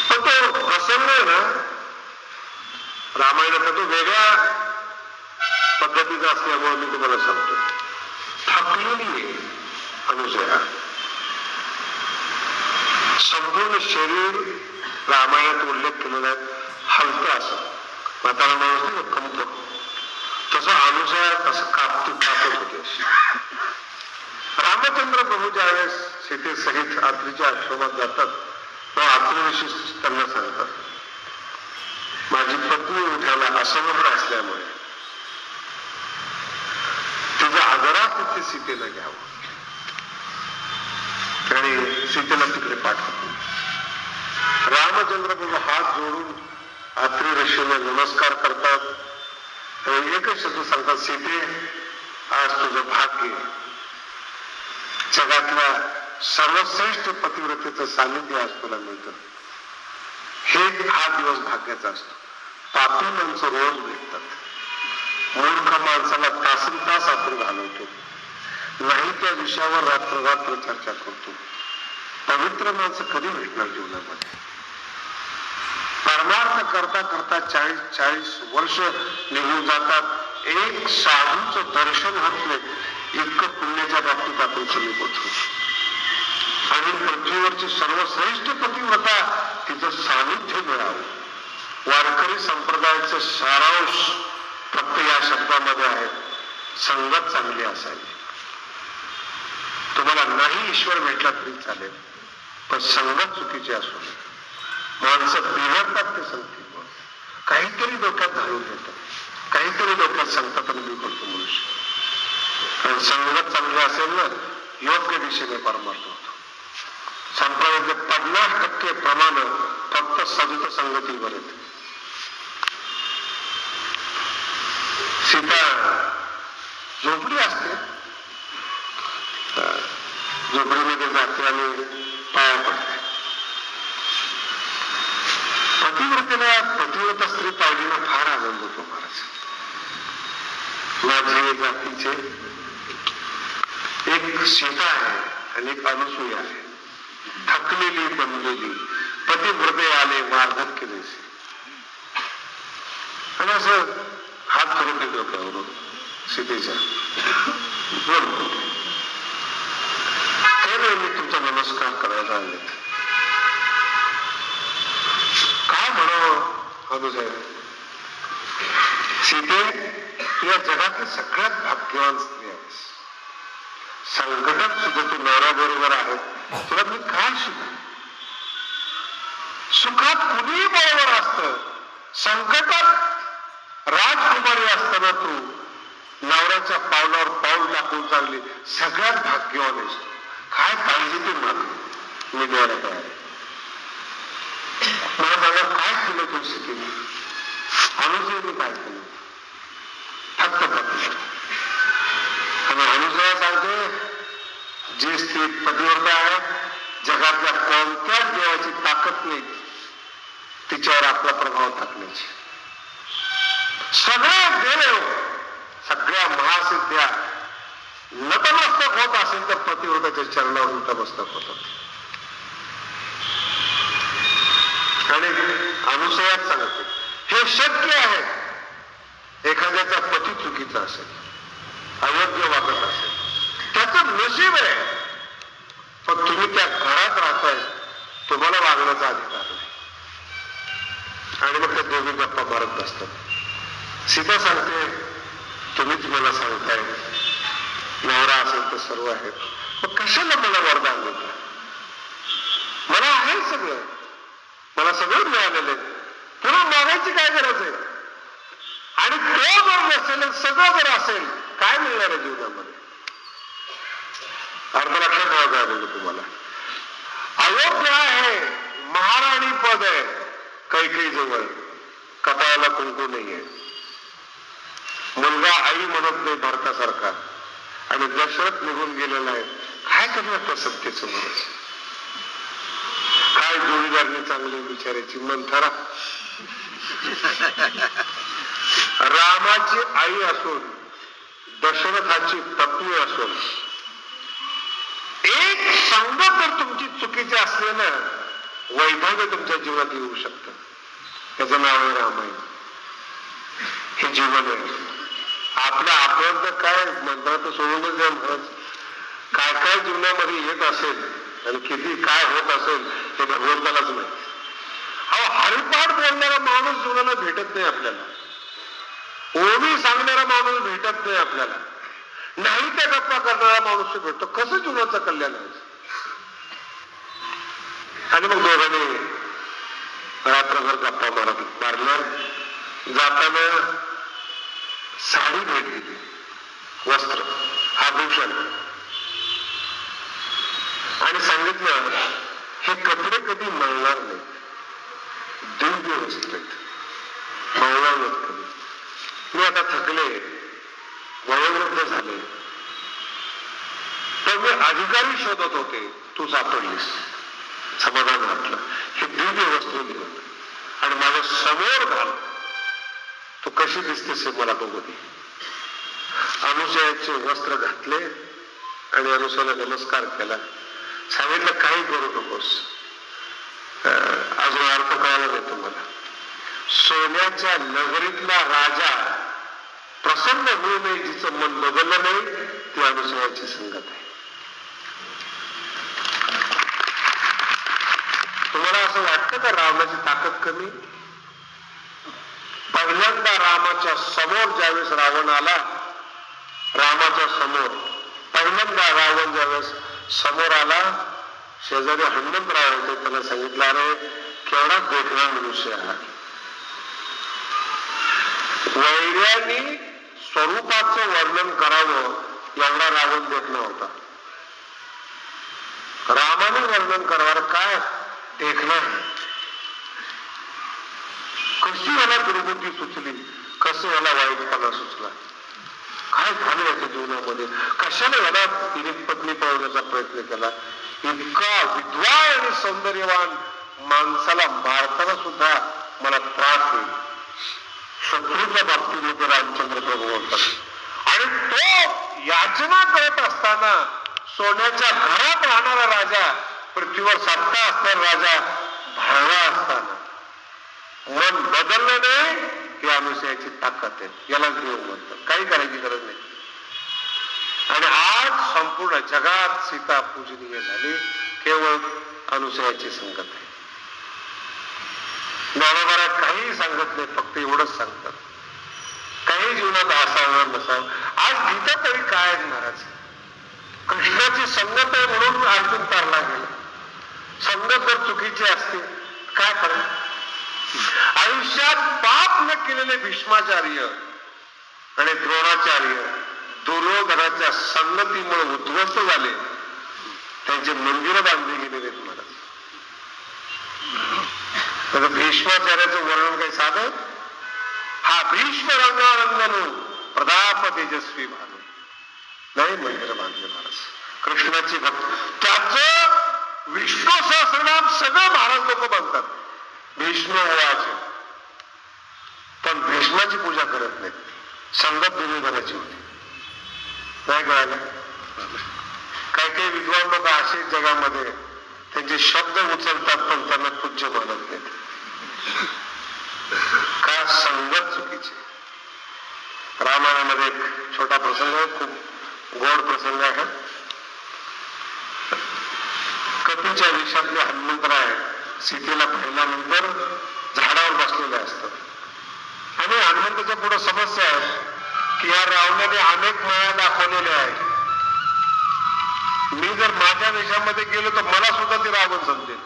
पण तो प्रसंग आहे ना रामायणाचा, तो वेगळ्या पद्धतीचा असल्यामुळे मी तुम्हाला सांगतो. थकलेली आहे अनुसूया. संपूर्ण शरीर रामायणात उल्लेख केलेला आहे हलतं असं, म्हातारा माणूस कंप, तसं अनुसूया तसं कापत होते. रामचंद्र प्रभू ज्यावेळेस सीते सहित आत्रीच्या आश्रमात जातात तेव्हा आत्रीविषयी त्यांना सांगतात, माझी पत्नी उठायला असमर्थ असल्यामुळे तिचा आदरात तिथे सीतेला घ्यावं आणि सीतेला तिकडे पाठवतो. रामचंद्र प्रभू हात जोडून आत्री ऋषीला नमस्कार करतात आणि एकच शब्द सांगतात, सीते आज तुझं भाग्य, जगातल्या सर्वश्रेष्ठ पतिव्रतेचं सानिध्य आज तुला मिळतं. हा दिवस भाग्याचा असतो. पापी माणसं रोज भेटतात, मूर्ख माणसाला तासन तास आपण घालवतो, नाही त्या विषयावर रात्र चर्चा करतो. पवित्र माणसं कधी भेटणार जीवनामध्ये? परमार्थ करता करता 40 वर्ष निघून जातात, एक साधूचं दर्शन होत नाही, इतकं पुण्याच्या बाबतीत आपण समीप होतो. आणि पृथ्वीवरची सर्वश्रेष्ठ पतिव्रता तिचं सानिध्य मिळावं. वारकरी संप्रदायाचं सारांश फक्त या शब्दामध्ये आहे, संगत चांगली असावी. तुम्हाला नाही ईश्वर भेटला तरी चालेल, पण संगत चुकीची असू नये. माणसं बिघडतात ते संगतीमुळे, काहीतरी डोक्यात घालून देतात, काहीतरी डोक्यात सांगतात आणि बिघडतो मनुष्य. कारण संगत चांगली असेल ना, योग्य दिशेने परमार्थ होतो. संप्रदायाचे 50% प्रमाण फक्त संत संगतीवर येते. सीता झोपडी असते, झोपडीमध्ये जाते आणि पाया पडते. पतिव्रता स्त्री पाहिलीला फार आनंद होतो महाराज. माझी जातीचे एक सीता आहे आणि एक अनुसूया आहे, थकलेली बनलेली, पतिव्रते आले वार्धक केले. आणि असं हात करून ते डोक्यावरून सीतेच्या बोल, मी तुमचा नमस्कार करायला आले. काय म्हणावं अनुसाहेब, सीते या जगातली सगळ्यात भाग्यवान स्त्री आहेस. संकटात सुद्धा तू नवऱ्याबरोबर आहे, तुला मी काय शिकू? सुखात कुणीही बरोबर असतं, संकटात राजकुमारी असताना तू नवऱ्याच्या पावलावर पाऊल टाकून चालली. सगळ्यात भाग्यवान आहेस. काय पाहिजे ते माग, मी द्यायला तयार आहे. मला सांगा, काय केलं तू शिकेली? अनुसूयाने काय केलं? फक्त पती. आणि अनुसूया सांगते, जी स्त्री पतिव्रता आहे, जगातल्या कोणत्याच देवाची ताकद नाही तिच्यावर आपला प्रभाव टाकण्याची. सगळे देव, सगळ्या महासिद्ध्या नतमस्तक होत असेल तर पतिव्रताच्या चरणावर नतमस्तक होतात. आणि अनुसूयाच सांगते, हे शक्य आहे. एखाद्याचा पती चुकीचा असेल, अयोग्य वागत असेल, त्याचं नशीब आहे, पण तुम्ही त्या घरात राहताय, तुम्हाला वागण्याचा अधिकार नाही. आणि मग त्या दोघी गप्पा मारत बसतात. सीता सांगते, तुम्हीच मला सांगताय नवरा असेल तर सर्व आहे, मग कशाला मला वरदान देता? मला आहे सगळं, मला सगळं मिळालेलं आहे, पुन्हा मागायची काय गरज आहे? आणि तो जर नसेल, सगळं जर असेल, काय मिळणार आहे जीवनामध्ये? अर्थ लक्षात ठेवायचं आहे म्हणजे तुम्हाला. अयोग्य आहे, महाराणी पद आहे कैकेयी जवळ, कपाळाला कुंकू नाहीये, मुलगा आई म्हणत नाही भारतासारखा, आणि दशरथ निघून गेलेला आहे. काय करणार त्या सत्तेचं मनस? काय जोडीदारनी चांगली बिचारायची मंथरा. रामाची आई असून, दशरथाची पत्नी असून, एक संगत जर तुमची चुकीची असले ना, वैभव तुमच्या जीवनात येऊ शकतं. त्याचं नाव आहे रामायण. हे जीवन आहे आपलं. आपण तर काय मंत्रात सोडूनच जाईल महाराज. काय काय जीवनामध्ये येत असेल आणि किती काय होत असेल हे भगवंतालाच माहिती. अहो, हरिपाठ बोलणारा माणूस जीवनाला भेटत नाही आपल्याला, ओवी सांगणारा माणूस भेटत नाही आपल्याला, नाही त्या गप्पा करणारा माणूस भेटतो. कसं जीवनाचं कल्याण आहे? आणि मग दोघांनी रात्रभर गप्पा मारणार. जाताना साडी भेट दिली, वस्त्र, आभूषण, आणि सांगितलं हे कपडे कधी मळणार नाही, दिव्य वस्त्र आहेत, मळणार नाहीत कधी. मी आता थकले, वयोवृद्ध झाले, तर मी अधिकारी शोधत होते, तू सापडलीस, समाधान वाटलं. हे दिव्य वस्त्र दिलं. आणि माझ्या समोर घाल, तू कशी दिसतेस मला बघू दे. अनुसूयाचे वस्त्र घातले आणि अनुसूयाला नमस्कार केला. सांगितलं काही करू नकोस, अजून अर्थ कळाला नाही तुम्हाला. सोन्याच्या नगरीतला राजा प्रसन्न होऊ नये, जिचं मन बदललं नाही, ती अनुसूयाची संगत आहे. तुम्हाला असं वाटतं का रावणाची ताकद कमी? पहिल्यांदा रामाच्या समोर ज्यावेळेस रावण आला, रामाच्या समोर पहिल्यांदा रावण ज्यावेळेस समोर आला, शेजारी हनुमंतराव होते, त्याला सांगितलं, अरे केवढा देखणा मनुष्य आहे. वैर्यानी स्वरूपाचं वर्णन करावं एवढा रावण देखणा होता. रामाने वर्णन करावं काय देखणं आहे. कशी याला दुर्बुद्धी सुचली, कसं याला वाईटपणा सुचला, काय झालं याच्या जीवनामध्ये, कशाने याला तिने पत्नी पळवण्याचा प्रयत्न केला. इतका विद्वान आणि सौंदर्यवान माणसाला मारताना सुद्धा मला त्रास होईल. शत्रूच्या बाबतीमध्ये रामचंद्र प्रभू बोलतात. आणि तो याचना करत असताना, सोन्याच्या घरात राहणारा राजा, पृथ्वीवर सत्ता असणारा राजा, भावा असताना मन बदललं नाही, ही अनुसूयाची ताकद आहे. याला देव म्हणतात. काही करायची गरज नाही. आणि आज संपूर्ण जगात सीता पूजनीय झाली, केवळ अनुसूयाची संगत आहे. ज्ञानोबारात काहीही सांगत नाही, फक्त एवढंच सांगतात, काही जीवनात असावं नसावं. आज गीता तरी काय महाराज, कृष्णाची संगत आहे म्हणून अर्जुन तारला गेला. संगत जर चुकीची असते काय फरक. आयुष्यात पाप न केलेले भीष्माचार्य आणि द्रोणाचार्य दुर्योधनाच्या संगतीमुळे उद्ध्वस्त झाले, त्यांचे मंदिर बांधले गेलेले महाराज. तर भीष्माचार्याचं वर्णन काही साधं, हा भीष्म रंगारंगनो प्रताप तेजस्वी भानू, नाही मंदिर बांधले महाराज. कृष्णाची भक्त, त्याचं विष्णू सहस्रनाम सगळं महाराज लोक बांधतात, भीष्म ओवाचे, पण भीष्माची पूजा करत नाहीत. संगत दुर्योधनाची होती. नाही कळालं. काही काही विद्वान लोक असे जगामध्ये त्यांचे शब्द उचलतात, पण त्यांना पूज्य मानत नाहीत. का संगत चुकीची. रामायणामध्ये एक छोटा प्रसंग आहे, खूप गोड प्रसंग आहे. कपीच्या विषयातले हनुमंतराय सीतेला पाहिल्यानंतर झाडावर बसलेले असतात. आणि हनुमंताच्या पुढे समस्या आहे की या रावणाने अनेक माया दाखवलेल्या आहेत. मी जर माझ्या देशामध्ये गेलो तर मला सुद्धा ते रावण समजेल.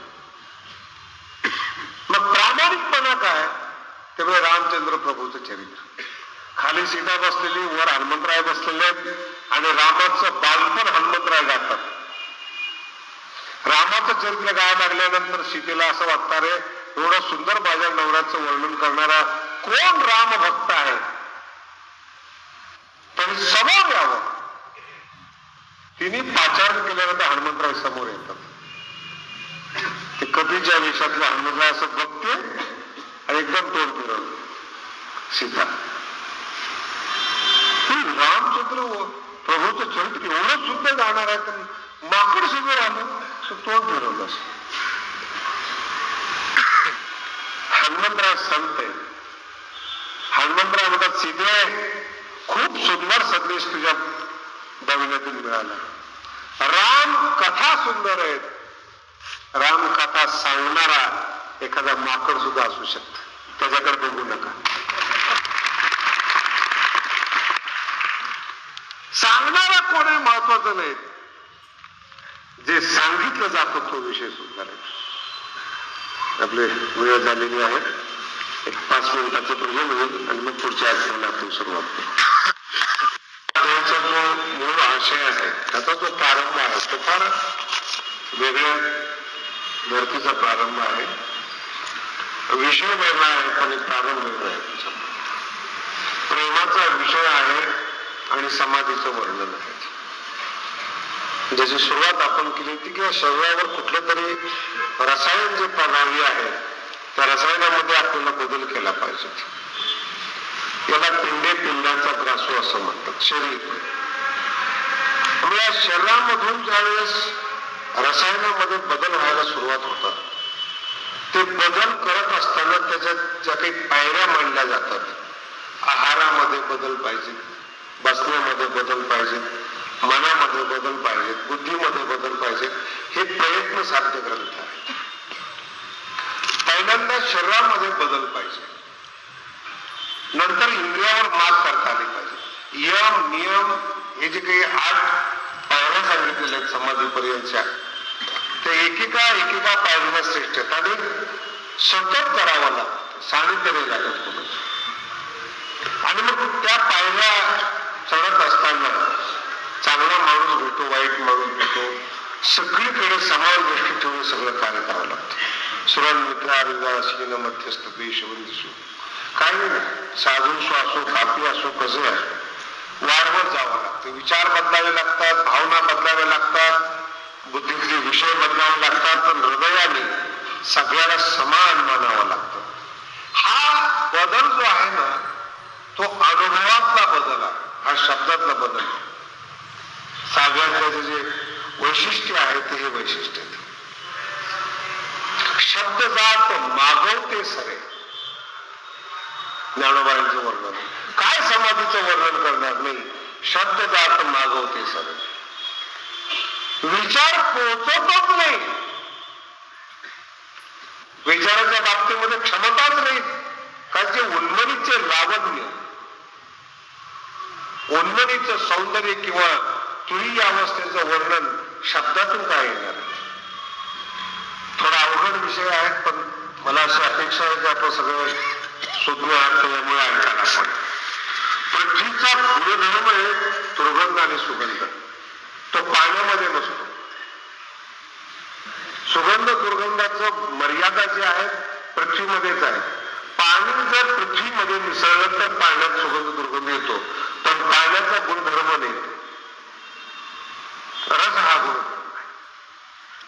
मग प्रामाणिकपणा काय, त्यामुळे रामचंद्र प्रभूचं चरित्र. खाली सीता बसलेली, वर हनुमंतराय बसलेले, आणि रामाचं बालपण हनुमंतराय गातात. रामाचं चरित्र गायला लागल्यानंतर सीतेला असं वाटतं, रे एवढं सुंदर माझ्या नवऱ्याचं वर्णन करणारा कोण राम भक्त आहे, तरी समोर यावं. तिने पाचारण केल्यानंतर हनुमंतराय समोर येतात. ते कपीच्या वेशातल्या हनुमंतराय असं बघते आणि एकदम तोंड फिरवलं. सीता, रामचंद्र प्रभूचं चरित्र एवढं सुद्धा जाणार आहे, तर माकड समोर आलं, तोंड फिरवलं. हनुमंतराय संत आहे. हनुमंतराय म्हणतात, सीते खूप सुंदर संदेश तुझ्या बघण्यातून मिळाला. राम कथा सुंदर आहेत. राम कथा सांगणारा एखादा माकड सुद्धा असू शकतो, त्याच्याकडे बघू नका. सांगणारा कोण आहे महत्वाचं नाही, जे सांगितलं जातं तो विषय सुंदर आहे. आपले वेळ झालेली आहे, एक 5 मिनिटाचं प्रयोजन होईल आणि मग पुढच्या आठवड्याला आपण सुरुवात करू. त्याचा जो मूळ आशय आहे, त्याचा जो प्रारंभ आहे, तो फार वेगळ्या धर्तीचा प्रारंभ आहे. विषय वेगळा आहे, पण प्रारंभ वेगळा आहे. प्रेमाचा विषय आहे आणि समाधीचं वर्णन आहे. ज्याची सुरुवात आपण केली होती की शरीरावर कुठलं तरी रसायन जे प्रभावी आहे त्या रसायनामध्ये आपल्याला बदल केला पाहिजे. याला पिंडे पिंडाचा ग्रासो असं म्हणतात. शरीर या शरीरामधून ज्यावेळेस रसायनामध्ये बदल व्हायला सुरुवात होतात, ते बदल करत असताना त्याच्यात ज्या काही पायऱ्या मांडल्या जातात, आहारामध्ये बदल पाहिजे, बसण्यामध्ये बदल पाहिजे, मनामध्ये बदल पाहिजेत, बुद्धीमध्ये बदल पाहिजेत, हे प्रयत्न साध्य ग्रंथ आहेत. पहिल्यांदा शरीरामध्ये बदल पाहिजे, नंतर इंद्रियावर मात करता आली पाहिजे. यम नियम हे जे काही 8 पायऱ्या सांगितलेल्या आहेत समाधीपर्यंतच्या, ते एकेका पायरीला श्रेष्ठ आहेत आणि सतत करावं लागतं, सानिध्य नाही लागत कोणाचं. आणि मग त्या पायऱ्या चढत असताना चांगला माणूस भेटो, वाईट माणूस भेटो, सगळीकडे समान दृष्टी ठेवून सगळं कार्य करावं लागतं. सुरण मित्राशी मध्यस्थ देशबंधू काही नाही, साधू असो, पापी असो, कसे असो, वाढवत जावं लागतं. विचार बदलावे लागतात, भावना बदलाव्या लागतात, बुद्धीचे विषय बदलावे लागतात, पण हृदयाने सगळ्याला समान मानावं लागतं. हा बदल जो आहे ना, तो अनुभवातला बदल आहे, हा शब्दातला बदल आहे. साध्याचं जे वैशिष्ट्य आहे ते हे वैशिष्ट्य आहे. शब्द जात मागवते सरे, ज्ञानोबाईंचं वर्णन. काय समाधीचं वर्णन करणार नाही, शब्द जात मागवते सरे. विचार पोहोचतच नाही, विचाराच्या बाबतीमध्ये क्षमताच नाही. कारण जे उन्मनीचे लावण्य, उन्मनीचं सौंदर्य किंवा तुरीय अवस्थेचं वर्णन शब्दातून काय येणार. थोडा अवघड विषय आहेत, पण मला अशी अपेक्षा आहे की आपण सगळं सुज्ञ आहात, त्यामुळे ऐकायला पण. पृथ्वीचा गुणधर्म आहे दुर्गंध आणि सुगंध. तो पाण्यामध्ये नसतो. सुगंध दुर्गंधाचं मर्यादा जी आहे पृथ्वीमध्येच आहे. पाणी जर पृथ्वीमध्ये मिसळलं तर पाण्यात सुगंध दुर्गंध येतो, पण पाण्याचा गुणधर्म नाही. रस हा गुण.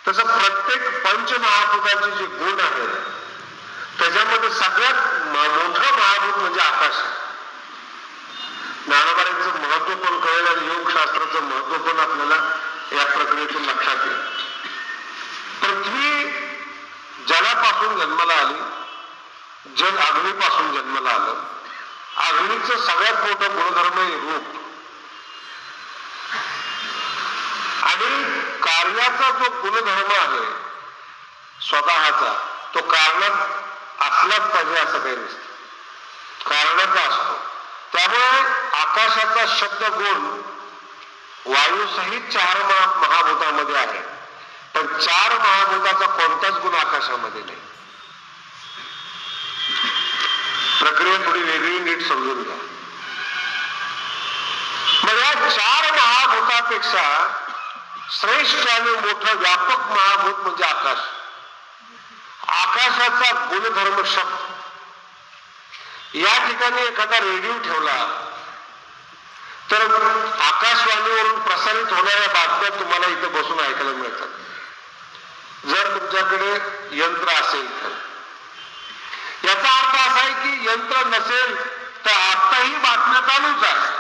तसं प्रत्येक पंचमहाभूताचे जे गुण आहेत त्याच्यामध्ये सगळ्यात मोठं महाभूत म्हणजे आकाश. ज्ञानोबाईंचं महत्व पण कळेल आणि योगशास्त्राचं महत्व पण आपल्याला या प्रक्रियेतून लक्षात येईल. पृथ्वी जलापासून जन्माला आली, जल अग्नीपासून जन्माला आलं. अग्नीचं सगळ्यात मोठं गुणधर्म आहे रूप. आणि कार्याचा जो गुणधर्म आहे स्वतःचा, तो कारणात असलाच पाहिजे असं काही नसतं, कारणाचा असतो. त्यामुळे आकाशाचा शब्द गुण वायूसहित 4 महाभूतामध्ये आहे, पण 4 महाभूताचा कोणताच गुण आकाशामध्ये नाही. प्रक्रिया थोडी वेगळी, नीट समजून घ्या. मग या 4 महाभूतापेक्षा श्रेष्ठ आणि मोठं व्यापक महाभूत म्हणजे आकाश. आकाशाचा गुणधर्म शब्द. या ठिकाणी एखादा रेडिओ ठेवला तर आकाशवाणीवरून प्रसारित होणाऱ्या बातम्या तुम्हाला इथे बसून ऐकायला मिळतात. जर तुमच्याकडे यंत्र असेल तर. याचा अर्थ असा आहे की यंत्र नसेल तर आताही बातम्या चालूच आहे.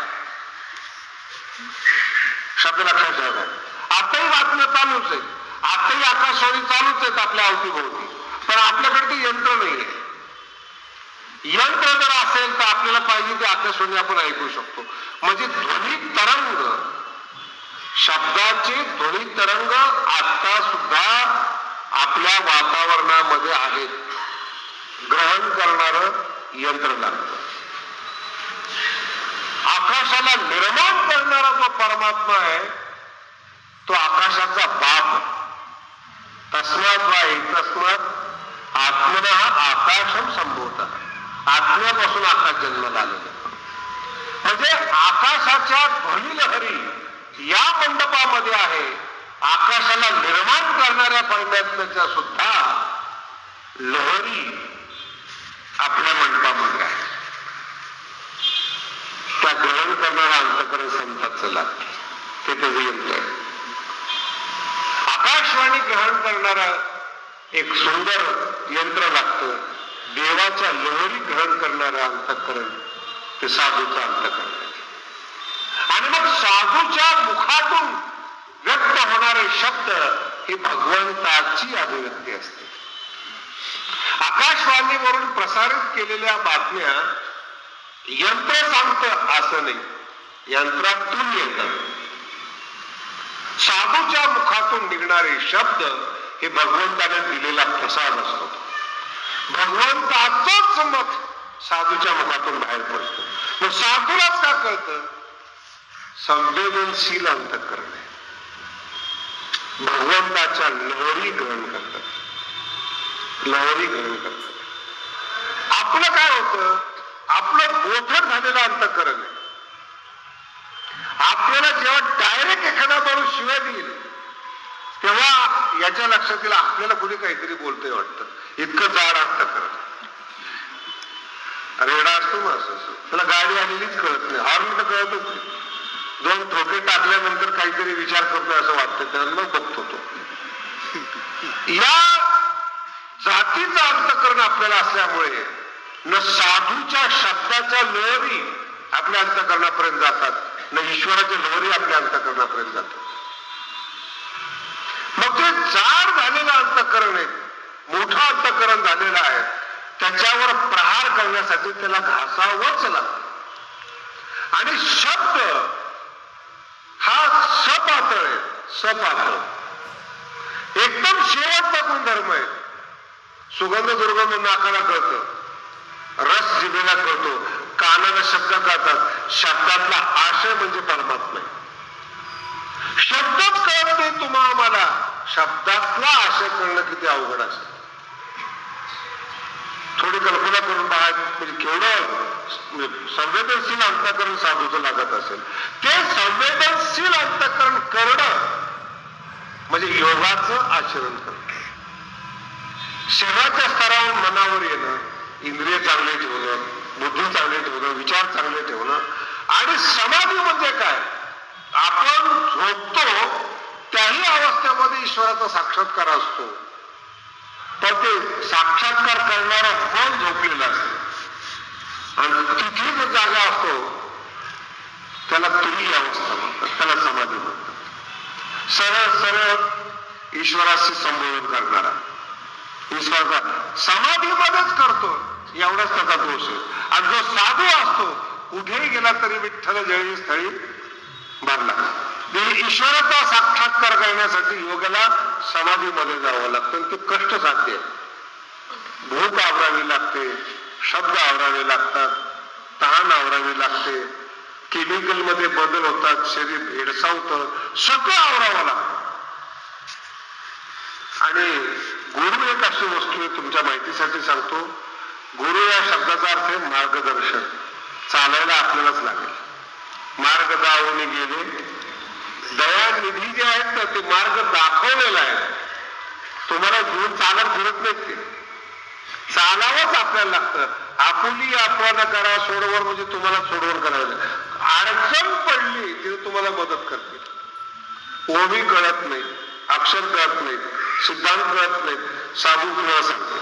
शब्द लक्षात ठेवा. आताही बातम्या चालूच आहेत, आताही आकाशवाणी चालूच आहेत आपल्या अवतीभोवती, पण आपल्याकडे ते यंत्र नाही आहे. यंत्र जर असेल तर आपल्याला पाहिजे ते आकाशवाणी आपण ऐकू शकतो. म्हणजे ध्वनी तरंग, शब्दाचे ध्वनी तरंग आता सुद्धा आपल्या वातावरणामध्ये आहेत. ग्रहण करणारं यंत्र लागतं. आकाशाला निर्माण करणारा जो परमात्मा आहे तो आकाशाचा बाप. तस्मात वा तस्मात आत्मनः आकाशम संभवता. आत्म्यापासून आकाश जन्माला आलेला. म्हणजे आकाशाच्या ध्वनिलहरी या मंडपामध्ये आहे. आकाशाला निर्माण करणाऱ्या परमात्म्याच्या सुद्धा लहरी आपल्या मंडपामध्ये आहे. त्या ग्रहण करणारा अंतःकरण संताचं लागतं, ते त्याचं यंत्र आहे. आकाशवाणी ग्रहण करणारा एक सुंदर यंत्र लागतं, देवाच्या लहरी ग्रहण करणारं अंतःकरण ते साधूचं अंतःकरण आहे. आणि मग साधूच्या मुखातून व्यक्त होणारे शब्द ही भगवंताची अभिव्यक्ती असते. आकाशवाणीवरून प्रसारित केलेल्या बातम्या यंत्र सांगतं असं नाही, यंत्रातून येतात. साधूच्या मुखातून निघणारे शब्द हे भगवंताने दिलेला प्रसाद असतो. भगवंताचंच मत साधूच्या मुखातून बाहेर पडतं. मग साधूलाच का कळतं? संवेदनशील अंतःकरण आहे. भगवंताच्या लहरी ग्रहण करतात, लहरी ग्रहण करतात. आपलं काय होतं? आपलं बोथट झालेलं अंतःकरण आहे. आपल्याला जेव्हा डायरेक्ट एखादा माणूस शिवाय देईल तेव्हा याच्या लक्षात येईल आपल्याला कुणी काहीतरी बोलतंय वाटतं. इतकं जाड अंतःकरण. रेडा असतो ना असं, त्याला गाडी आलेलीच कळत नाही, हॉर्न तर कळतच नाही. दोन ठोके टाकल्यानंतर काहीतरी विचार करतोय असं वाटतं, त्याला मग बघतो तो. या जातीचं अंतःकरण आपल्याला असल्यामुळे न साधूच्या शब्दाच्या लहरी आपल्या अंतःकरणापर्यंत जातात, न ईश्वराच्या लहरी आपल्या अंतःकरणापर्यंत जातात. मग ते जाड झालेलं अंतःकरण आहे, मोठं अंतःकरण झालेलं आहे, त्याच्यावर प्रहार करण्यासाठी त्याला घासावंच लागतं. आणि शब्द हा सपातळ आहे, सपातळ. एकदम शेवटचा गुणधर्म आहे. सुगंध दुर्गंध नाकाला कळतं, रस जिभेला कळतो, कानाला शब्द कळतात. शब्दातला आशय म्हणजे परमात्मा आहे. शब्दच कळत नाही तुम्हा आम्हाला, शब्दातला आशय कळणं किती अवघड असतं. थोडी कल्पना करून पहा, म्हणजे केवढं संवेदनशील अंतःकरण साधूचं लागत असेल. ते संवेदनशील अंतःकरण करणं म्हणजे योगाचं आचरण करणं. शरीराच्या स्तरावर मनावर येणं, इंद्रिय चांगले ठेवणं, बुद्धी चांगली ठेवणं, विचार चांगले ठेवणं. आणि समाधी म्हणजे काय? आपण झोपतो त्याही अवस्थेमध्ये ईश्वराचा साक्षात्कार असतो, पण ते साक्षात्कार करणारं मन झोपलेलं असतं. आणि तिथे जो जागा असतो त्याला तुरीय अवस्था म्हणतात, त्याला समाधी म्हणतात. सरळ सरळ ईश्वराशी संबोधन करणारा, ईश्वराचा समाधीमध्येच करतो, एवढाच त्याचा दोष आहे. आणि जो साधू असतो कुठेही गेला तरी विठ्ठल जळी स्थळी बांधला. ईश्वराचा साक्षात्कार करण्यासाठी योगाला समाधीमध्ये जावं लागतं. ते कष्ट साध्य आहे. भूक आवरावी लागते, शब्द आवरावे लागतात, तहान आवरावी लागते, केमिकल मध्ये बदल होतात, शरीर भेडसावतं, सगळं आवरावं लागतं. आणि गुरु एक अशी वस्तू आहे, तुमच्या माहितीसाठी सांगतो. गुरु या शब्दाचा अर्थ आहे मार्गदर्शन. चालायला आपल्यालाच लागेल. मार्ग दावून गेले, दयानिधी जे आहेत ना ते मार्ग दाखवलेला आहे. तुम्हाला घेऊन चालत फिरत नाही, ते चालावंच आपल्याला लागतं. आपुली आपण करा, सोडवर म्हणजे तुम्हाला सोडवर करायला. अडचण पडली तिथे तुम्हाला मदत करते. ओवी कळत नाही, अक्षर कळत नाही, सिद्धांत कळत नाही, साधू तुम्हाला सांगते.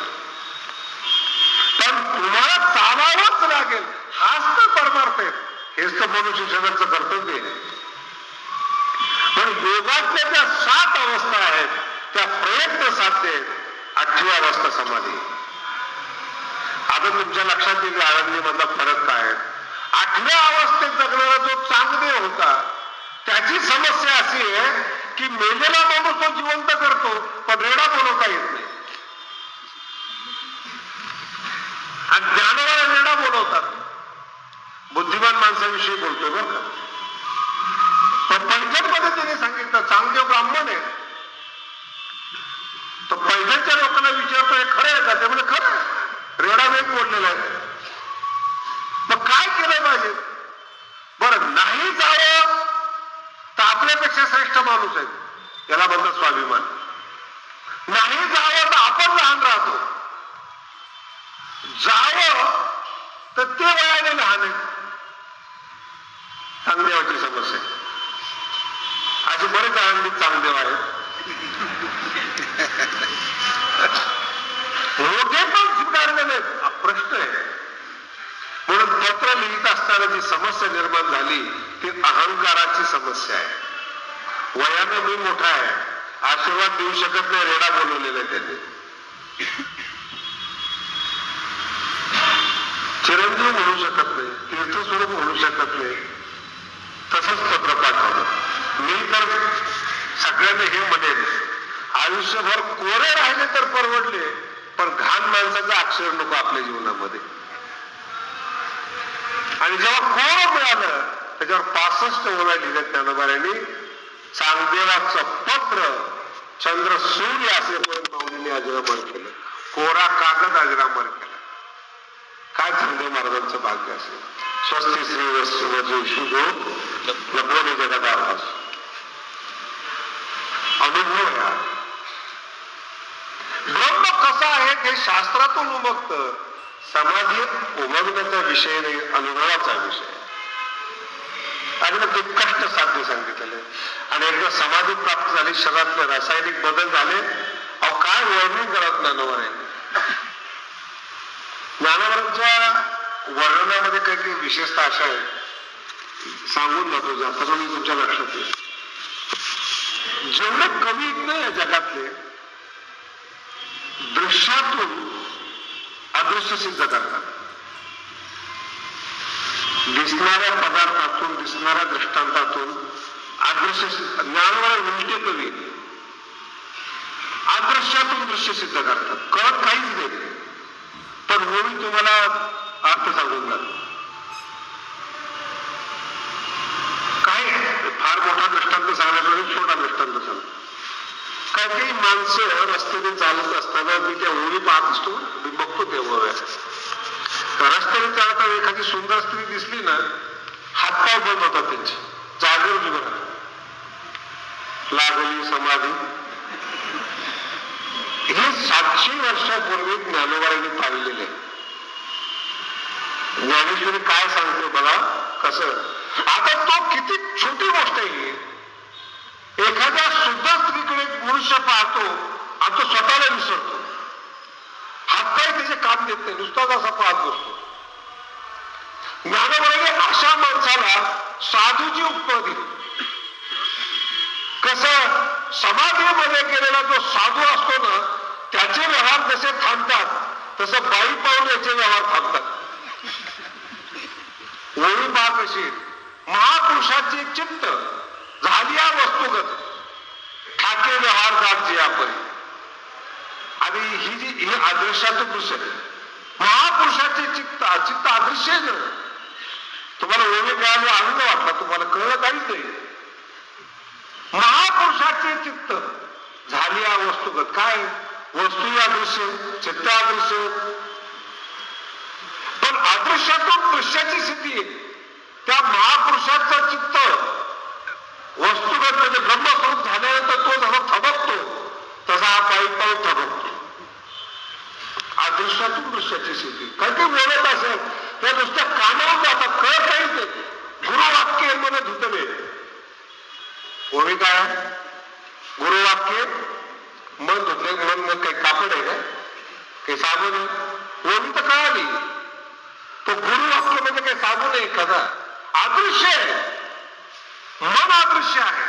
पण तुम्हाला चालावंच लागेल, हाच तर परमार्थ आहे. हेच तर मनुष्य जगाचं कर्तव्य आहे. पण योगातल्या ज्या 7 अवस्था आहेत त्या प्रयत्न साध्य आहेत. 8वी अवस्था समाधी. आता तुमच्या लक्षात येईल आळंदीमधला फरक काय आहे. 8व्या अवस्थेत जगणारा जो चांगदेव होता त्याची समस्या अशी आहे की मेलेला माणूस तो जिवंत करतो पण रेडा बोलवता येत नाही. आणि ज्ञानाला रेडा बोलवतात. बुद्धिमान माणसाविषयी बोलतो बरं का. पण पैठणमध्ये त्यांनी सांगितलं चांगदेव ब्राह्मण आहे. तर पैठणच्या लोकांना विचारतो हे खरं आहे का? ते म्हणजे खरं, रेडा वेग बोललेला आहे. मग काय केलं पाहिजे? बरं नाही जावं तर आपल्यापेक्षा श्रेष्ठ माणूस आहे, याला म्हणतात स्वाभिमान. नाही जावं तर आपण लहान राहतो, जावं तर ते वयाने लहान आहे. चांगदेवाची समस्या अशी बरेच आनंदित चांगदेव आहेत. मोठे पण स्वीकारले नाहीत, असताना जी समस्या निर्माण झाली ती अहंकाराची समस्या आहे. वयानं मी मोठा आहे, आशीर्वाद देऊ शकत नाही, रेडा बोलवलेला आहे त्यांनी. चिरंजीव म्हणू शकत नाही, तीर्थस्वरूप म्हणू शकत नाही. तसंच पत्र पाठवलं. मी तर सगळ्यांना हे म्हणेन, आयुष्यभर कोरे राहिले तर परवडले, पण घाण माणसाचं अक्षर नको आपल्या जीवनामध्ये. आणि जेव्हा कोरं मिळालं त्याच्यावर 65 ओव्या लिहिल्या ज्ञानोबांनी. चांगदेवाचं पत्र चंद्र सूर्य असेपर्यंत माऊलीने अजरामर केलं, कोरा कागद अजरामर केला. काय चांगदेव महाराजांचं भाग्य असेल. स्वस्ति श्री वस्तुमो लभोने जगदाभास. अनुभव या ब्रह्म कसं आहे हे शास्त्रातून उमगतं. समाधी उमगण्याचा विषय नाही, अनुभवाचा विषय. आणि मग ते कष्ट साध्य सांगितलेले. आणि एकदा समाधी प्राप्त झाली, शरीरातले रासायनिक बदल झाले, अहो काय वर्णन करत ज्ञानोबांनी. ज्ञानोबांच्या वर्णनामध्ये काही काही विशेषता अशा आहे, सांगून जातो जास्त करून तुमच्या लक्षात येईल. जेवढे कवी नाही या जगातले दृश्यातून अदृश्य सिद्ध करतात. दिसणाऱ्या पदार्थातून, दिसणाऱ्या दृष्टांतातून अदृश्य ज्ञानोबा उलटे कवी अदृश्यातून दृश्य सिद्ध करतात. कळत काहीच नाही, पण होईल तुम्हाला अर्थ सांगून जातो. काय फार मोठा दृष्टांत सांगण्यासाठी छोटा दृष्टांत सांगतो. काही काही माणसं रस्त्याने चालत असताना मी त्या ओळी पाहत असतो, मी बघतो त्या ओव्या. रस्त्याने चालताना एखादी सुंदर स्त्री दिसली ना, हातपाय बंद होतात त्यांची, जागेवर उभी राहतात. लागली समाधी. हे 700 वर्षापूर्वी ज्ञानोबांनी पाहिलेले. ज्ञानेश्वरी काय सांगते बघा कसं. आता तो किती छोटी गोष्ट आहे. एखाद्या शुद्ध स्त्रीकडे मनुष्य पाहतो आणि तो स्वतःला विसरतो. हातपाय त्याचे काम देत नाही, नुसताच असा पाहत बसतो. ज्ञानोबाने अशा माणसाला साधूची उपमा दिली. कसं समाधीमध्ये गेलेला जो साधू असतो ना, त्याचे व्यवहार जसे थांबतात तसं बाई पाहून याचे व्यवहार थांबतात. ओळी पहा कशी. महापुरुषाचे चित्त झाली या वस्तुगत, ठाके व्यवहार जात जे आपण. आणि ही अदृश्याचं दृश्य. महापुरुषाचे चित्त अदृश्य आहे ना. तुम्हाला ओळी कळाली, आनंद वाटला, तुम्हाला कळलं काहीच नाही. महापुरुषाचे चित्त झाली या वस्तुगत. काय वस्तू अदृश्य, चित्त अदृश्य. पण अदृश्यातून दृश्याची स्थिती. त्या महापुरुषाचं चित्त वस्तुगत म्हणजे ब्रह्मस्वरूप झाल्यानंतर तो जसा थबकतो तसा हा पायी पायी थबकतो. अदृश्यातून दृश्याची स्थिती. काही काही बोलत असेल त्या नुसत्या कानावर जातात, कळत काहीच नाही. गुरुवाक्य मध्ये धुतले. ओळी काय गुरुवाक्य मन धुतले. मन मग काही कापड आहे का, काही साबण आहे. ओळी तर कळाली. तो गुरुवाक्य म्हणजे काही साबण आहे एखादा. अदृश्य आहे, मन अदृश्य आहे.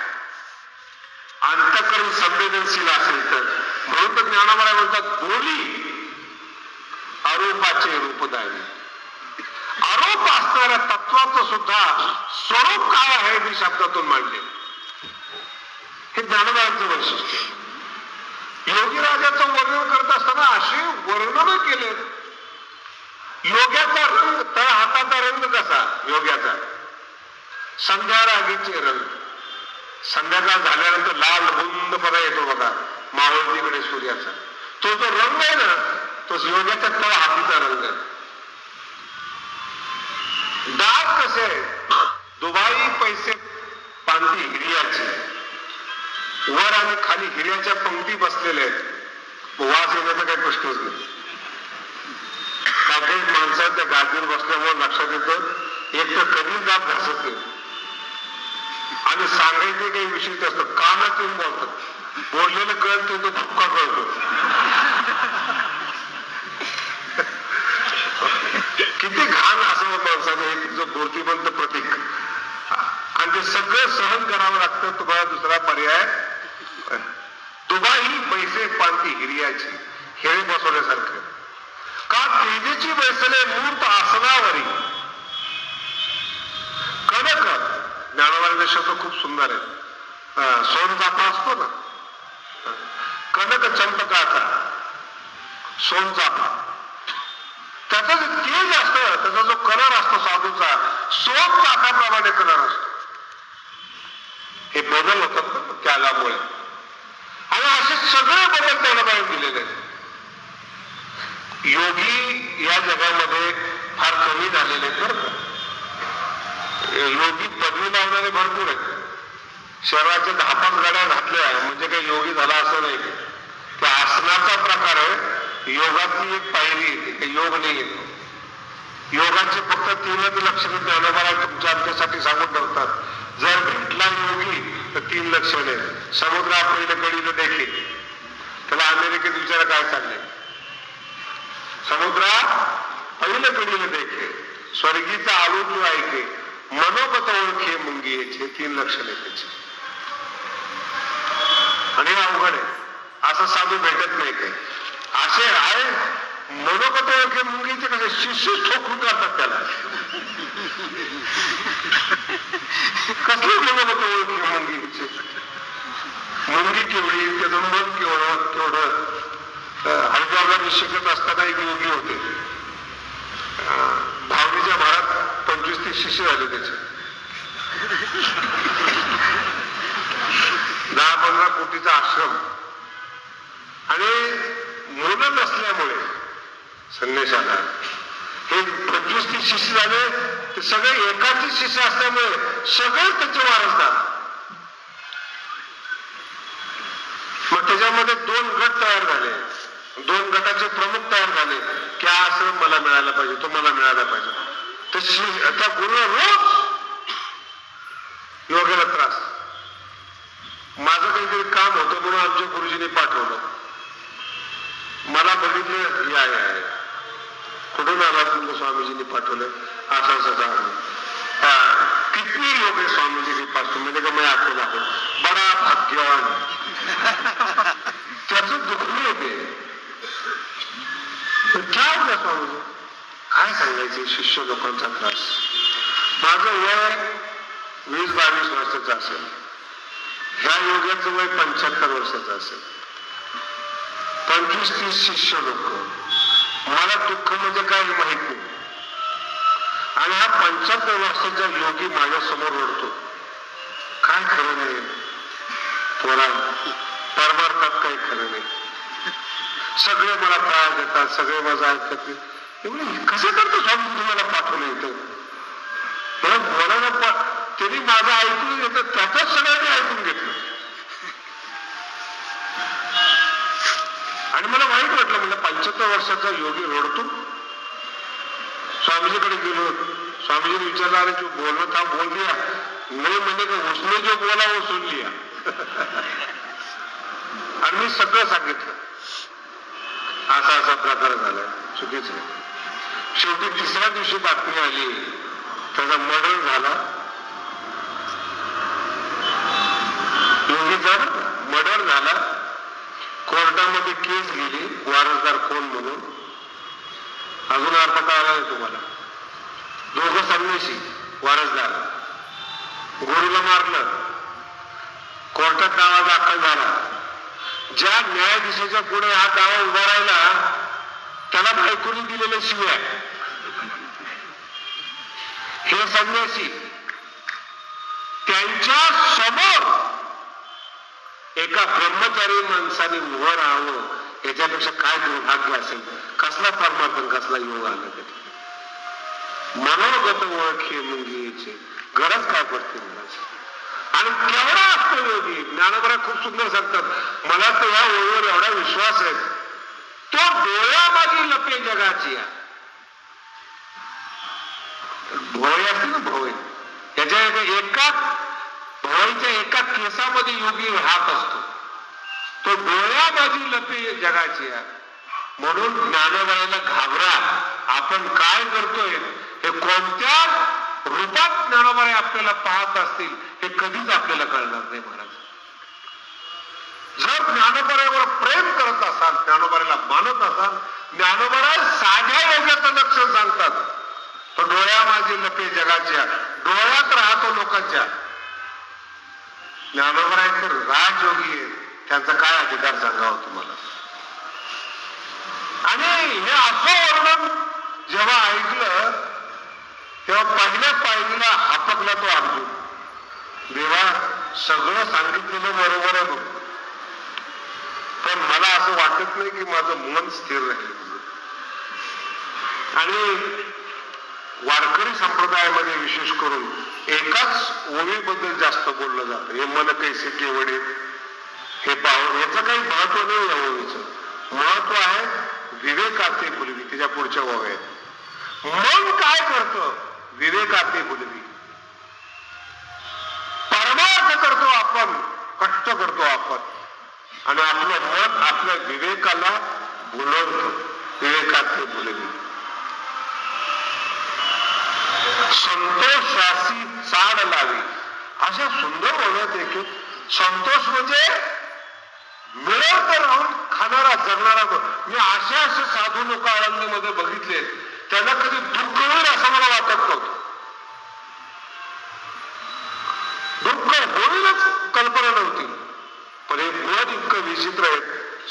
अंतःकरण संवेदनशील असेल तर. म्हणून तर ज्ञानोबा म्हणतात बोली आरोपाचे रूपदायी. आरोप असणाऱ्या तत्वाचं सुद्धा स्वरूप काय आहे मी शब्दातून मांडले. हे ज्ञानोबांचं वैशिष्ट्य. योगी राजाचं वर्णन करत असताना असे वर्णन केले. योग्याचा रंग, तळ हाताचा रंग कसा योग्याचा, संध्या रागीचे रंग. संध्याकाळ झाल्यानंतर लाल बुंदपणा येतो बघा मावळतीकडे सूर्याचा. तो जो रंग आहे ना, तो योग्याचा तळ हातीचा रंग. डाग कसे आहे, दुबाई पैसे पांढरी हिर्याची. वर आणि खाली हिऱ्याच्या पंक्ती बसलेल्या आहेत. वास येण्याचा काही प्रश्नच नाही. काही माणसाच्या गादीवर बसल्यामुळे लक्षात येतं एक तर कधीच दात घासत नाही आणि सांगायचे काही विषय असतं. कानात येऊन बोलतात. बोललेलं कळतं तो धक्का कळतो. किती घाण असावं माणसं. माणसाचं हे तिचं मूर्तिमंत प्रतीक, आणि ते सगळं सहन करावं लागतं. तुम्हाला दुसरा पर्याय, दुबाई पैसे पांती हिरियाची, हेळे बसवण्यासारखं. का तेजेची बैसले मूर्त आसनावरी, कनक, ज्ञानोबाचा शब्द खूप सुंदर आहे. सोनचाफा असतो ना, कनक चंपकाचा सोनचाफा, त्याचा जे तेज असतं, त्याचा जो कलर असतो साधूचा, सोनचाफ्याप्रमाणे कलर असतो. हे बदल होतात ना त्यागामुळे, आणि असे सगळे बदल त्याला बाहेर दिलेले आहेत. योगी या जगामध्ये फार कमी झालेले आहेत बरं का. योगी पदवी लावणारे भरपूर आहेत. शहराच्या 10-5 गाड्या घातल्या म्हणजे काही योगी झाला असं नाही. त्या आसनाचा प्रकार आहे, योगातली एक पायरी येते, योग नाही येतो. योगाचे फक्त 3च लक्षणे ज्ञानोबा तुमच्या आमच्यासाठी सांगून ठेवतात. जर भेटला योगी तर 3 लक्षणे. समुद्रा पहिलं कडीनं देखील, त्याला अमेरिकेत विचारा काय चाललंय. समुद्रा पहिलं कडीनं देखे, स्वर्गीचा आळू तू ऐके, मनोगत ओळखे मुंगी याचे 3 लक्षणे त्याची. आणि अवघड आहे, असं साधू भेटत नाही काही. असे आहे मनोगत ओळखे मुंगीचे कसे शिष्य ठोकून जातात त्याला. कसले मनोगत ओळखे मुंगीचे, मुंगी केवढी, त्याचं मन केवढं. हरिद्वारला शिकत असताना एक योगी होते, भावनीच्या भारात 25-30 शिष्य झाले त्याचे. 10-15 कोटीचा आश्रम, आणि मुलं नसल्यामुळे संन्यासाला हे 25-30 शिष्य झाले. ते सगळे एकाचे शिष्य असल्यामुळे सगळे त्याचे वारसदार. मग त्याच्यामध्ये 2 गट तयार झाले, 2 गटाचे प्रमुख तयार झाले की हा आश्रम मला मिळायला पाहिजे, तो मला मिळायला पाहिजे. तर त्या गुरुला रोज योगाला त्रास. माझं काहीतरी काम होतं म्हणून आमच्या गुरुजींनी पाठवलं. मला बघितलं, या कुठून आला तुमचं, स्वामीजींनी पाठवलं, असं कितनी लोग है स्वामी जी के पास. मैंने कहा मैं आपको दाखव, बडा भाग्यवान. त्याचं दुखणी होते. काय होतं स्वामीजी, काय सांगायचे शिष्य लोकांचा त्रास. माझं वय 20-22 वर्षाचं असेल, ह्या योग्याचं वय 75 वर्षाचं असेल. 25-30 शिष्य लोक, मला दुःख म्हणजे काय माहित नाही. आणि हा 75 वर्षाचा योगी माझ्या समोर रडतो. काय खरं नाही पोरा, परमार्थात काही खरं नाही. सगळे मला त्रास देतात, सगळे माझा ऐकत नाही. कसं करतो स्वामी तुम्हाला पाठवलं येतं. बोलायला त्यांनी माझं ऐकून घेतलं, त्याच्याच सगळ्यांनी ऐकून घेतलं. आणि मला वाईट वाटलं, म्हणजे 75 वर्षाचा योगी रडतो. स्वामीजीकडे गेलो, स्वामीजीने विचारलं, अरे जो बोलणं था बोल दिया. नाही म्हणजे का उसने जो बोला वो सुन लिया. आणि मी सगळं सांगितलं, असा प्रकार झाला, चुकीचं आहे. शेवटी 3ऱ्या दिवशी बातमी आली, त्याचा मर्डर झाला. योगीचा मर्डर झाला. कोर्टामध्ये केस गेली, वारसदार कोण म्हणून. अजून अर्थ कळाला नाही तुम्हाला. 2 संन्यासी वारसदार, गुरुला मारलं, कोर्टात दावा दाखल झाला. ज्या न्यायाधीशाच्या पुढे हा दावा उभा राहिला त्याला बायकोनी दिलेल्या शिव्या. हे संन्यासी त्यांच्या समोर एका ब्रह्मचारी माणसाने उभं राहावं, याच्यापेक्षा काय दुर्भाग्य असेल. कसला परमार्थ, कसला योग आला त्याचा. मनोगत ओळखे मुंगीचे, गरज काय पडते मुलाची. आणि केवढा असतो योगी. ज्ञानोबा खूप सुंदर सांगतात, मला तर ह्या ओळीवर एवढा विश्वास आहे, तो डोळ्यामागे लपे जगाची. भोवळी असते ना, भोवळी, त्याच्या एका भोवळीच्या एका केसामध्ये योगी राहत असतो. तो डोळ्यामागे लपे जगाची. म्हणून ज्ञानोबाला घाबरा, आपण काय करतोय हे कोणत्या रूपात ज्ञानोबाई आपल्याला पाहत असतील हे कधीच आपल्याला कळणार नाही महाराज. जर ज्ञानोबाईवर प्रेम करत असाल, ज्ञानोबाईला मानत असाल, ज्ञानोबाई साध्या योग्याचं लक्षण सांगतात. तो डोळ्या माझी लपे जगाच्या, डोळ्यात राहतो लोकांच्या. ज्ञानोबाई तर राजयोगी आहे, त्यांचा काय अधिकार सांगावं तुम्हाला. आणि हे असं वर्णन जेव्हा ऐकलं तेव्हा पहिल्या पायरीला हापकला तो अर्जुन. देवा, सगळं सांगितलेलं बरोबर आहे बघ, पण मला असं वाटत नाही की माझं मन स्थिर राहील. आणि वारकरी संप्रदायामध्ये विशेष करून एकाच ओळीबद्दल जास्त बोललं जातं. हे मन कैसे केवढे, हे पाहून याचं काही महत्व नाही. या ओळीचं महत्व आहे विवेकाते फुलवी. त्याच्या पुढच्या ओव्या आहेत. मन काय करतं? विवेकाते फुलवी. परमार्थ करतो आपण, कष्ट करतो आपण, आणि आपलं मन आपल्या विवेकाला भुलवतं. विवेकाते फुलवी. संतोषासी चाड लावी. अशा सुंदर ओव्यात एक संतोष म्हणजे मिळत राहून खाणारा जगणारा. मी असे साधू लोक आळंदीमध्ये बघितले, त्यांना कधी दुःख होईल असं मला वाटत नव्हतं. दुःख होईलच कल्पना नव्हती. पण हे मन इतकं विचित्र आहे.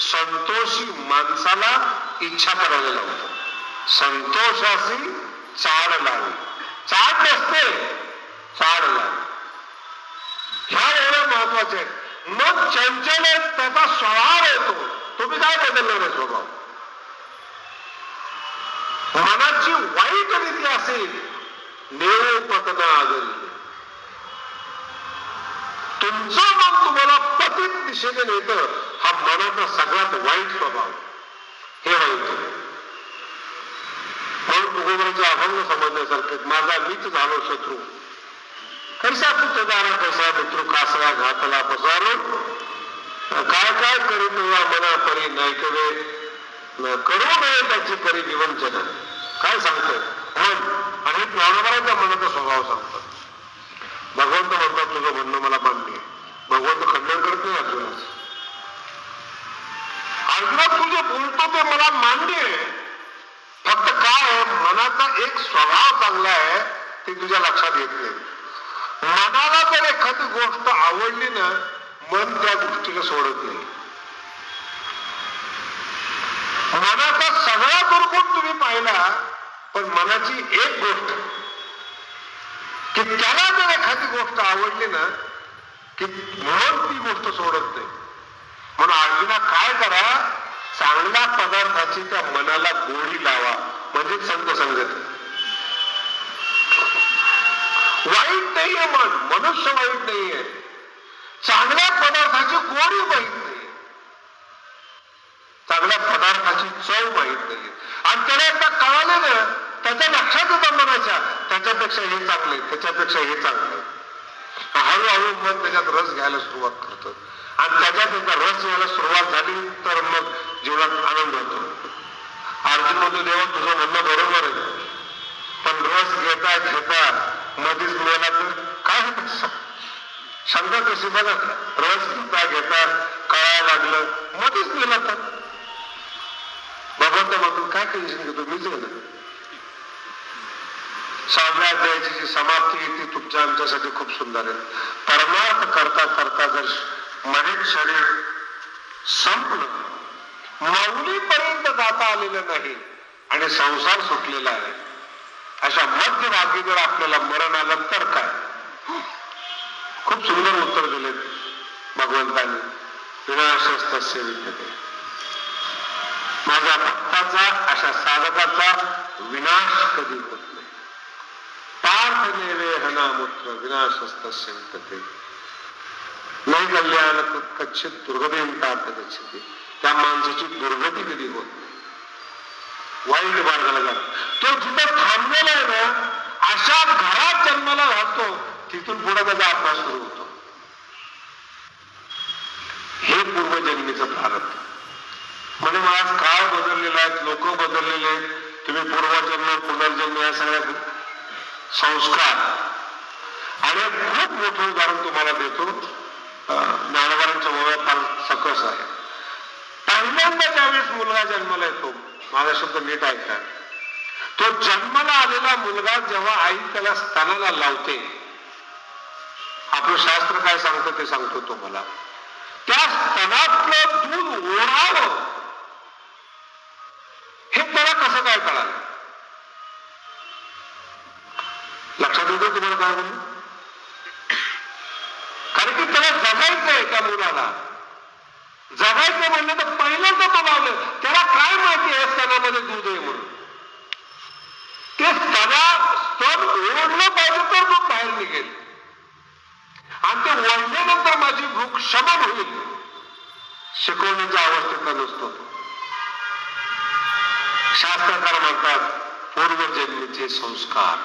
संतोषी माणसाला इच्छा करायला लावतं. संतोषाशी चाड लावी. चाड नसते, चाड लावी. ह्या एवढ्या महत्वाचे आहेत. मन चंचल आहे, त्याचा स्वभाव येतो. तुम्ही काय बदलणार आहे स्वभाव? मनाची वाईट रीती असेल, नेव पतना आदरी. तुमचं मन तुम्हाला पतित दिशेने नेतं, हा मनाचा सगळ्यात वाईट स्वभाव. हे वाईट म्हणून तुकोबराचे अभंग समजण्यासारखे. माझा मीच झालो शत्रू, कैसा पुतदारा कैसा मित्र, कासरा घातला पसारो. काय काय करीत मना परी नैकवे, करू नये त्याची परी विवंचना. काय सांगतोय मन? आणि ज्ञानोबाईच्या मनाचा स्वभाव सांगतात. भगवंत म्हणतात तुझं म्हणणं मला मान्य आहे. भगवंत खंडन करत नाही अर्जुनाच. अर्जुना तुझे बोलतो ते मला मान्य आहे, फक्त काय आहे, मनाचा एक स्वभाव चांगला आहे, ते तुझ्या लक्षात येत नाही. मनाला जर एखादी गोष्ट आवडली ना, मन त्या गोष्टीला सोडत नाही. मनाचा सगळा दुर्गुण तुम्ही पाहिला, पण मनाची एक गोष्ट की त्याला जर एखादी गोष्ट आवडली ना, की मन ती गोष्ट सोडत नाही. म्हणून अर्जुना काय करा, चांगल्या पदार्थाची त्या मनाला गोडी लावा, म्हणजे संत संगत. वाईट नाहीये मन, मनुष्य वाईट नाहीये. चांगल्या पदार्थाची गोडी माहीत नाहीये, चांगल्या पदार्थाची चव माहीत नाहीये. आणि त्याला एकदा कळाले ना, त्याच्या लक्षात येतं मनाच्या, त्याच्यापेक्षा हे चांगले, त्याच्यापेक्षा हे चांगले. हळूहळू मन त्याच्यात रस घ्यायला सुरुवात करतं. आणि त्याच्यात एकदा रस घ्यायला सुरुवात झाली तर मग जीवनात आनंद होतो. अर्जुन म्हणतो देवा तुझं म्हणणं बरोबर आहे, पण रस घेता घेता मध्येच मिळाला तर काय होत? शंका कशी बघा, रस घेता घेता कळायला लागलं, मध्येच मिळाला तर भगवंत म्हणतो काय टेन्शन घेतो, मीच आहे ना. 6व्या अध्यायाची जी समाप्ती आहे ती तुमच्या आमच्यासाठी खूप सुंदर आहे. परमार्थ करता करता जर मनेच शरीर संपलं, माऊलीपर्यंत जाता आलेलं नाही आणि संसार सुटलेला आहे, अशा मध्यभागी जर आपल्याला मरण आलं तर काय? खूप सुंदर उत्तर दिले भगवंतांनी. विनाशस्तस्य विद्यते. माझ्या भक्ताचा, अशा साधकाचा विनाश कधी होत नाही. पार्थ नेवे हनामुत्र विनाशस्तस्य विद्यते. नाही कल्याण कच्छित दुर्गतीं पार्थ गच्छति. त्या माणसाची दुर्गती कधी होत नाही, वाईट मार्गाला जातो. तो जिथं थांबलेला आहे ना, अशा घरात जन्माला घालतो, तिथून पुढे त्याचा अभ्यास सुरू होतो. हे पूर्वजन्मीचं प्रारब्ध. म्हणजे मला काळ बदललेला आहे, लोक बदललेले आहेत, तुम्ही पूर्वजन्म पुनर्जन्म या सगळ्या संस्कार. आणि खूप मोठं उदाहरण तुम्हाला देतो. ज्ञानोबांच्या ओव्या फार सकस आहे. पहिल्यांदा ज्यावेळेस मुलगा जन्माला येतो, माझा शब्द नीट ऐका, तो जन्माला आलेला मुलगा जेव्हा आई त्याला स्तनाला लावते, आपलं शास्त्र काय सांगतं ते सांगतो तुम्हाला. त्या स्तनातलं दूध ओढावं हे त्याला कसं काय कळालं? लक्षात येतो तुम्हाला काय म्हणून? कारण की त्याला जगायचंय, त्या मुलाला जगायचं म्हणलं तर पहिल्यांदा तो लावलं. त्याला काय माहिती आहे स्तनामध्ये दूध आहे म्हणून? ते स्तन ओढलं पाहिजे तर दूध बाहेर निघेल, आणि ते ओढल्यानंतर माझी भूक शमन होईल, शिकवण्याच्या अवस्थेतला नसतो. शास्त्रकार म्हणतात पूर्वजन्मीचे संस्कार.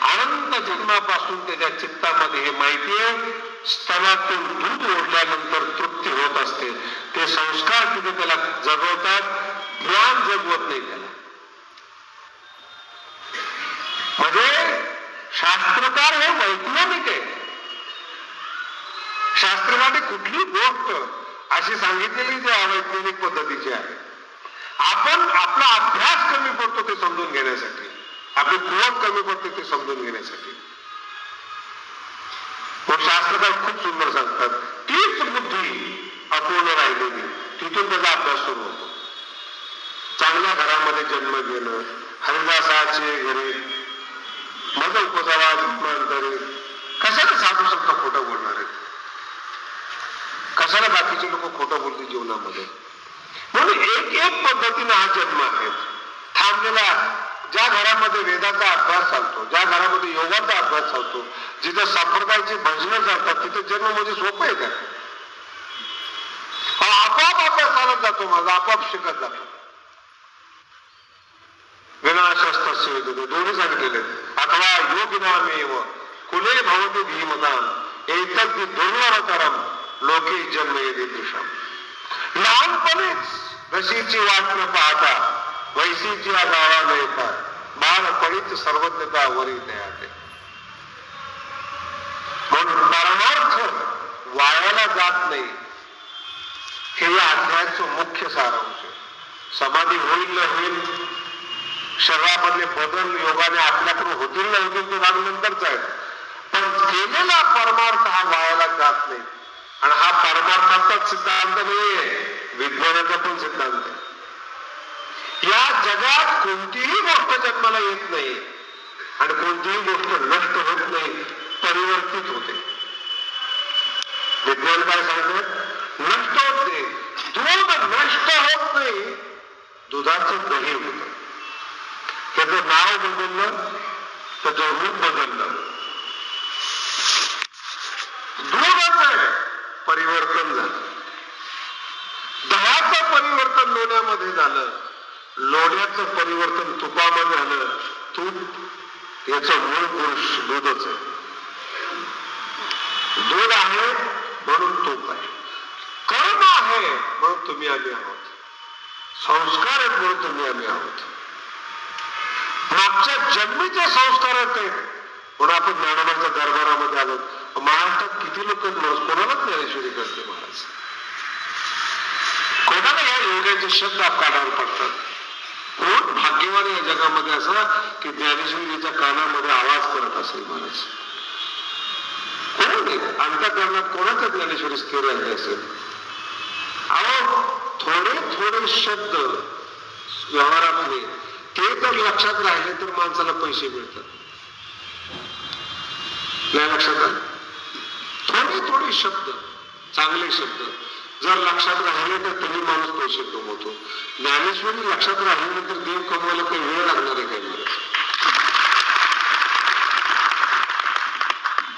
अनंत जन्मापासून त्याच्या चित्तामध्ये हे माहिती आहे, स्तनातून दूध ओढल्यानंतर तृप्ती होत असते. ते संस्कार तिथे त्याला जगवतात, ज्ञान जगवत नाही त्याला. म्हणजे शास्त्रकार हे वैज्ञानिक आहे. शास्त्राने कुठली गोष्ट अशी सांगितलेली जी अवैज्ञानिक पद्धतीची आहे. आपण आपला अभ्यास कमी पडतो ते समजून घेण्यासाठी, आपली कुवत कमी पडते ते समजून घेण्यासाठी. शास्त्रकार खूप सुंदर सांगतात, तीच बुद्धी अपूर्ण राहिलेली, तिथून त्याचा अभ्यास सुरू होतो. चांगल्या घरामध्ये जन्म घेणं, हरिदासाचे घरी मग उपजावा जन्मांतरी, कशाला साधू संत खोटं बोलणार आहेत? कशाला बाकीचे लोक खोटं बोलतील जीवनामध्ये? म्हणून एक एक पद्धतीने हा जन्म आहे थांबलेला. ज्या घरामध्ये वेदाचा अभ्यास चालतो, ज्या घरामध्ये योगाचा अभ्यास चालतो, जिथे संप्रदायाची भजनं चालतात, तिथे जन्म म्हणजे सोपं आहे का? आपोआप अभ्यास चालत जातो माझा, आपोआप शिकत जातो. विनाशस्तस्य विदुते दोन्ही सांगितलेले. अथवा योगिनामेव कुले भवति धीमताम् एतद् दुर्लभतरम लोके जन्म येदिदृशम्. लहानपणीच रशीची वाट न पाहता वैसीची गावा न येता बालपणीच सर्वज्ञता वरी तयाते. म्हणून परमार्थ वायाला जात नाही, हे या अध्यायाचं मुख्य सारांश. समाधी होईल न होईल, शरीरामधले बदल योगाने आपल्याकडून होतील ना होतील ते भाग नंतरचा आहे, पण केलेला परमार्थ हा वायाला जात नाही. आणि हा परमार्थाचाच सिद्धांत नाहीये, विज्ञानाचा पण सिद्धांत आहे. या जगात कोणतीही गोष्ट जन्माला येत नाही आणि कोणतीही गोष्ट नष्ट होत नाही, परिवर्तित होते. विज्ञान काय सांगतात? नष्ट होत नाही. दूध नष्ट होत नाही, दुधाचं दही होत. त्याचं नाव बदललं, त्याचं रूप बदललं, दूधच आहे, परिवर्तन झालं. दह्याचं परिवर्तन लोण्यामध्ये झालं, लोण्याचं परिवर्तन तुपामध्ये झालं. तूप याचं मूळ पुरुष दूधच आहे. दूध आहे म्हणून तूप आहे. कर्म आहे म्हणून तुम्ही आम्ही आहोत. संस्कार आहेत म्हणून तुम्ही आम्ही आहोत. मागच्या जन्मीचे संस्कार आहेत म्हणून आपण ज्ञानोबाच्या दरबारामध्ये आलो. महाराष्ट्रात किती लोक कोणालाच ज्ञानेश्वरी करते महाराज, कोणाला या योगाचे शब्द कानावर पडतात. कोण भाग्यवान या जगामध्ये असा की ज्ञानेश्वरीच्या कानामध्ये आवाज करत असेल महाराज? कोण अंतःकरणात कोणाचं ज्ञानेश्वरी स्थिर राहिली असेल? अहो थोडे थोडे शब्द व्यवहारातले ते जर लक्षात राहिले तर माणसाला पैसे मिळतात. नाही लक्षात आलं? थोडे थोडे शब्द, चांगले शब्द जर लक्षात राहिले तर तरी माणूस पैसे कमवतो. ज्ञानेश्वरी लक्षात राहिल्यानंतर देव कमवायला काही वेळ लागणार आहे काही?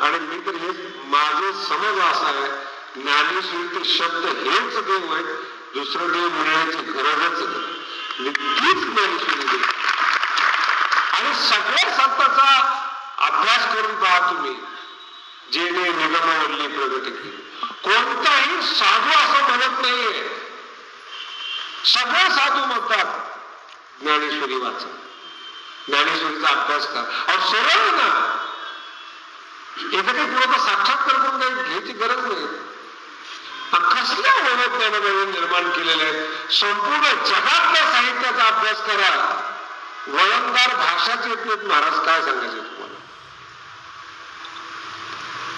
आणि मी तर हे माझे समज असा आहे, ज्ञानेश्वरीचे शब्द हेच देव आहेत, दुसरं देव मिळण्याची गरजच नाही. तीच ज्ञानेश्वरी देव. आणि सगळ्या संतांचा अभ्यास करून पहा तुम्ही, जेणे निगमवल्ली प्रगती केली. कोणताही साधू असं म्हणत नाहीये, सगळे साधू म्हणतात ज्ञानेश्वरी वाचा. ज्ञानेश्वरीचा अभ्यास करा. अहो सरळ आहे ना, एका काही कुणाचा साक्षात्कार करून काही घ्यायची गरज नाही. कसल्या ओळख ज्ञानाबाई निर्माण केलेल्या आहेत. संपूर्ण जगातल्या साहित्याचा अभ्यास करा, वळणदार भाषाच येत नाहीत महाराज, काय सांगायचे तुम्हाला.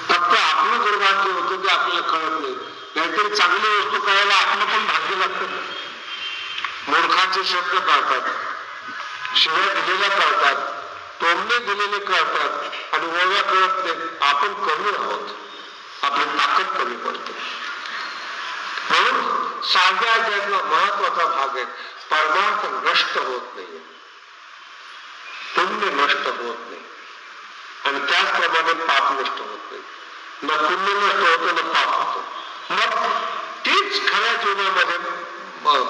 फक्त आपलं दुर्भाग्य होतं ते आपल्याला कळत नाही. नाहीतरी चांगली वस्तू कळायला आपलं पण भाग्य लागतं. मूर्खाचे शब्द कळतात, शिवाय दिलेल्या कळतात, तोंडे दिलेले कळतात आणि ओव्या कळत नाही. आपण कमी आहोत, आपली ताकद कमी पडते. म्हणून 6व्या अध्यायातला महत्वाचा भाग आहे, परमार्थ नष्ट होत नाही, पुण्य नष्ट होत नाही आणि त्याचप्रमाणे पाप नष्ट होत नाही. न पुण्य नष्ट होतं न पाप होतं. मग तीच खऱ्या जीवनामध्ये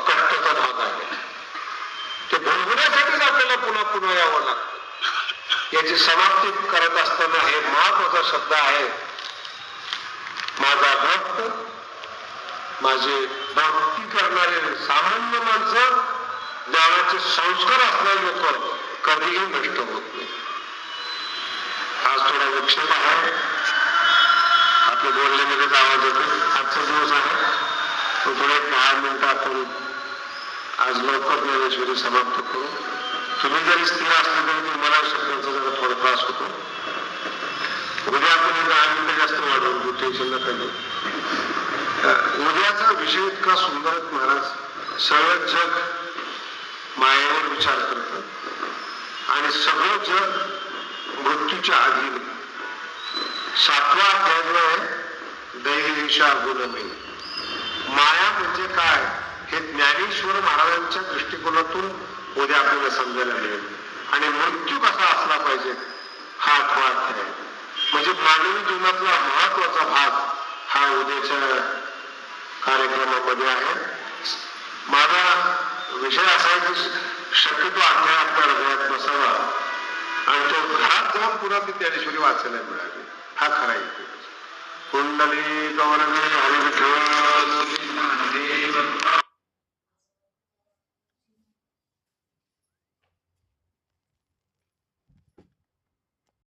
कष्टाचा भाग आहे. ते भोगण्यासाठीच आपल्याला पुन्हा पुन्हा यावं लागतं. याची समाप्ती करत असताना हे महत्वाचा शब्द आहे, माझा भक्त, माझे भक्ती करणारे सामान्य माणसं, ज्ञानाचे संस्कार असणारे लोक कधीही नष्ट होत नाही. आज थोडा विक्षेप आहे, आपल्या बोलण्यामध्येच आवाज येतो. आजचा दिवस आहे, तो थोडा 10 मिनिटं आपण आज लवकर ज्ञानेश्वरी समाप्त करू. तुम्ही जरी स्थिर असले तरी तुम्हाला शब्दांचा जरा थोडा त्रास होतो. उद्या आपण 10 मिनिटं जास्त वाढवून घेऊ, टेन्शन नका घेऊ. उद्याचा विषय इतका सुंदर आहे महाराज. सगळं जग मायेवर विचार करतं आणि सगळं जग मृत्यूच्या अधीन. 7वा अध्याय जो आहे दैहिशा गुणमे. माया म्हणजे काय हे ज्ञानेश्वर महाराजांच्या दृष्टिकोनातून उद्या आपल्याला समजायला मिळेल. आणि मृत्यू कसा असला पाहिजे हा 8वा अध्याय. म्हणजे मानवी जीवनातला महत्वाचा भाग हा उद्याच्या कार्यक्रमामध्ये आहे. माझा विषय असा आहे की शक्यतो अध्याय आपल्या हृदयात बसावा आणि तो घरात जाऊन पुन्हा ती ज्ञानेश्वरी वाचायला मिळावी, हा खरा इतिहास. कुंडली गौरवी हरी विठ्ठल.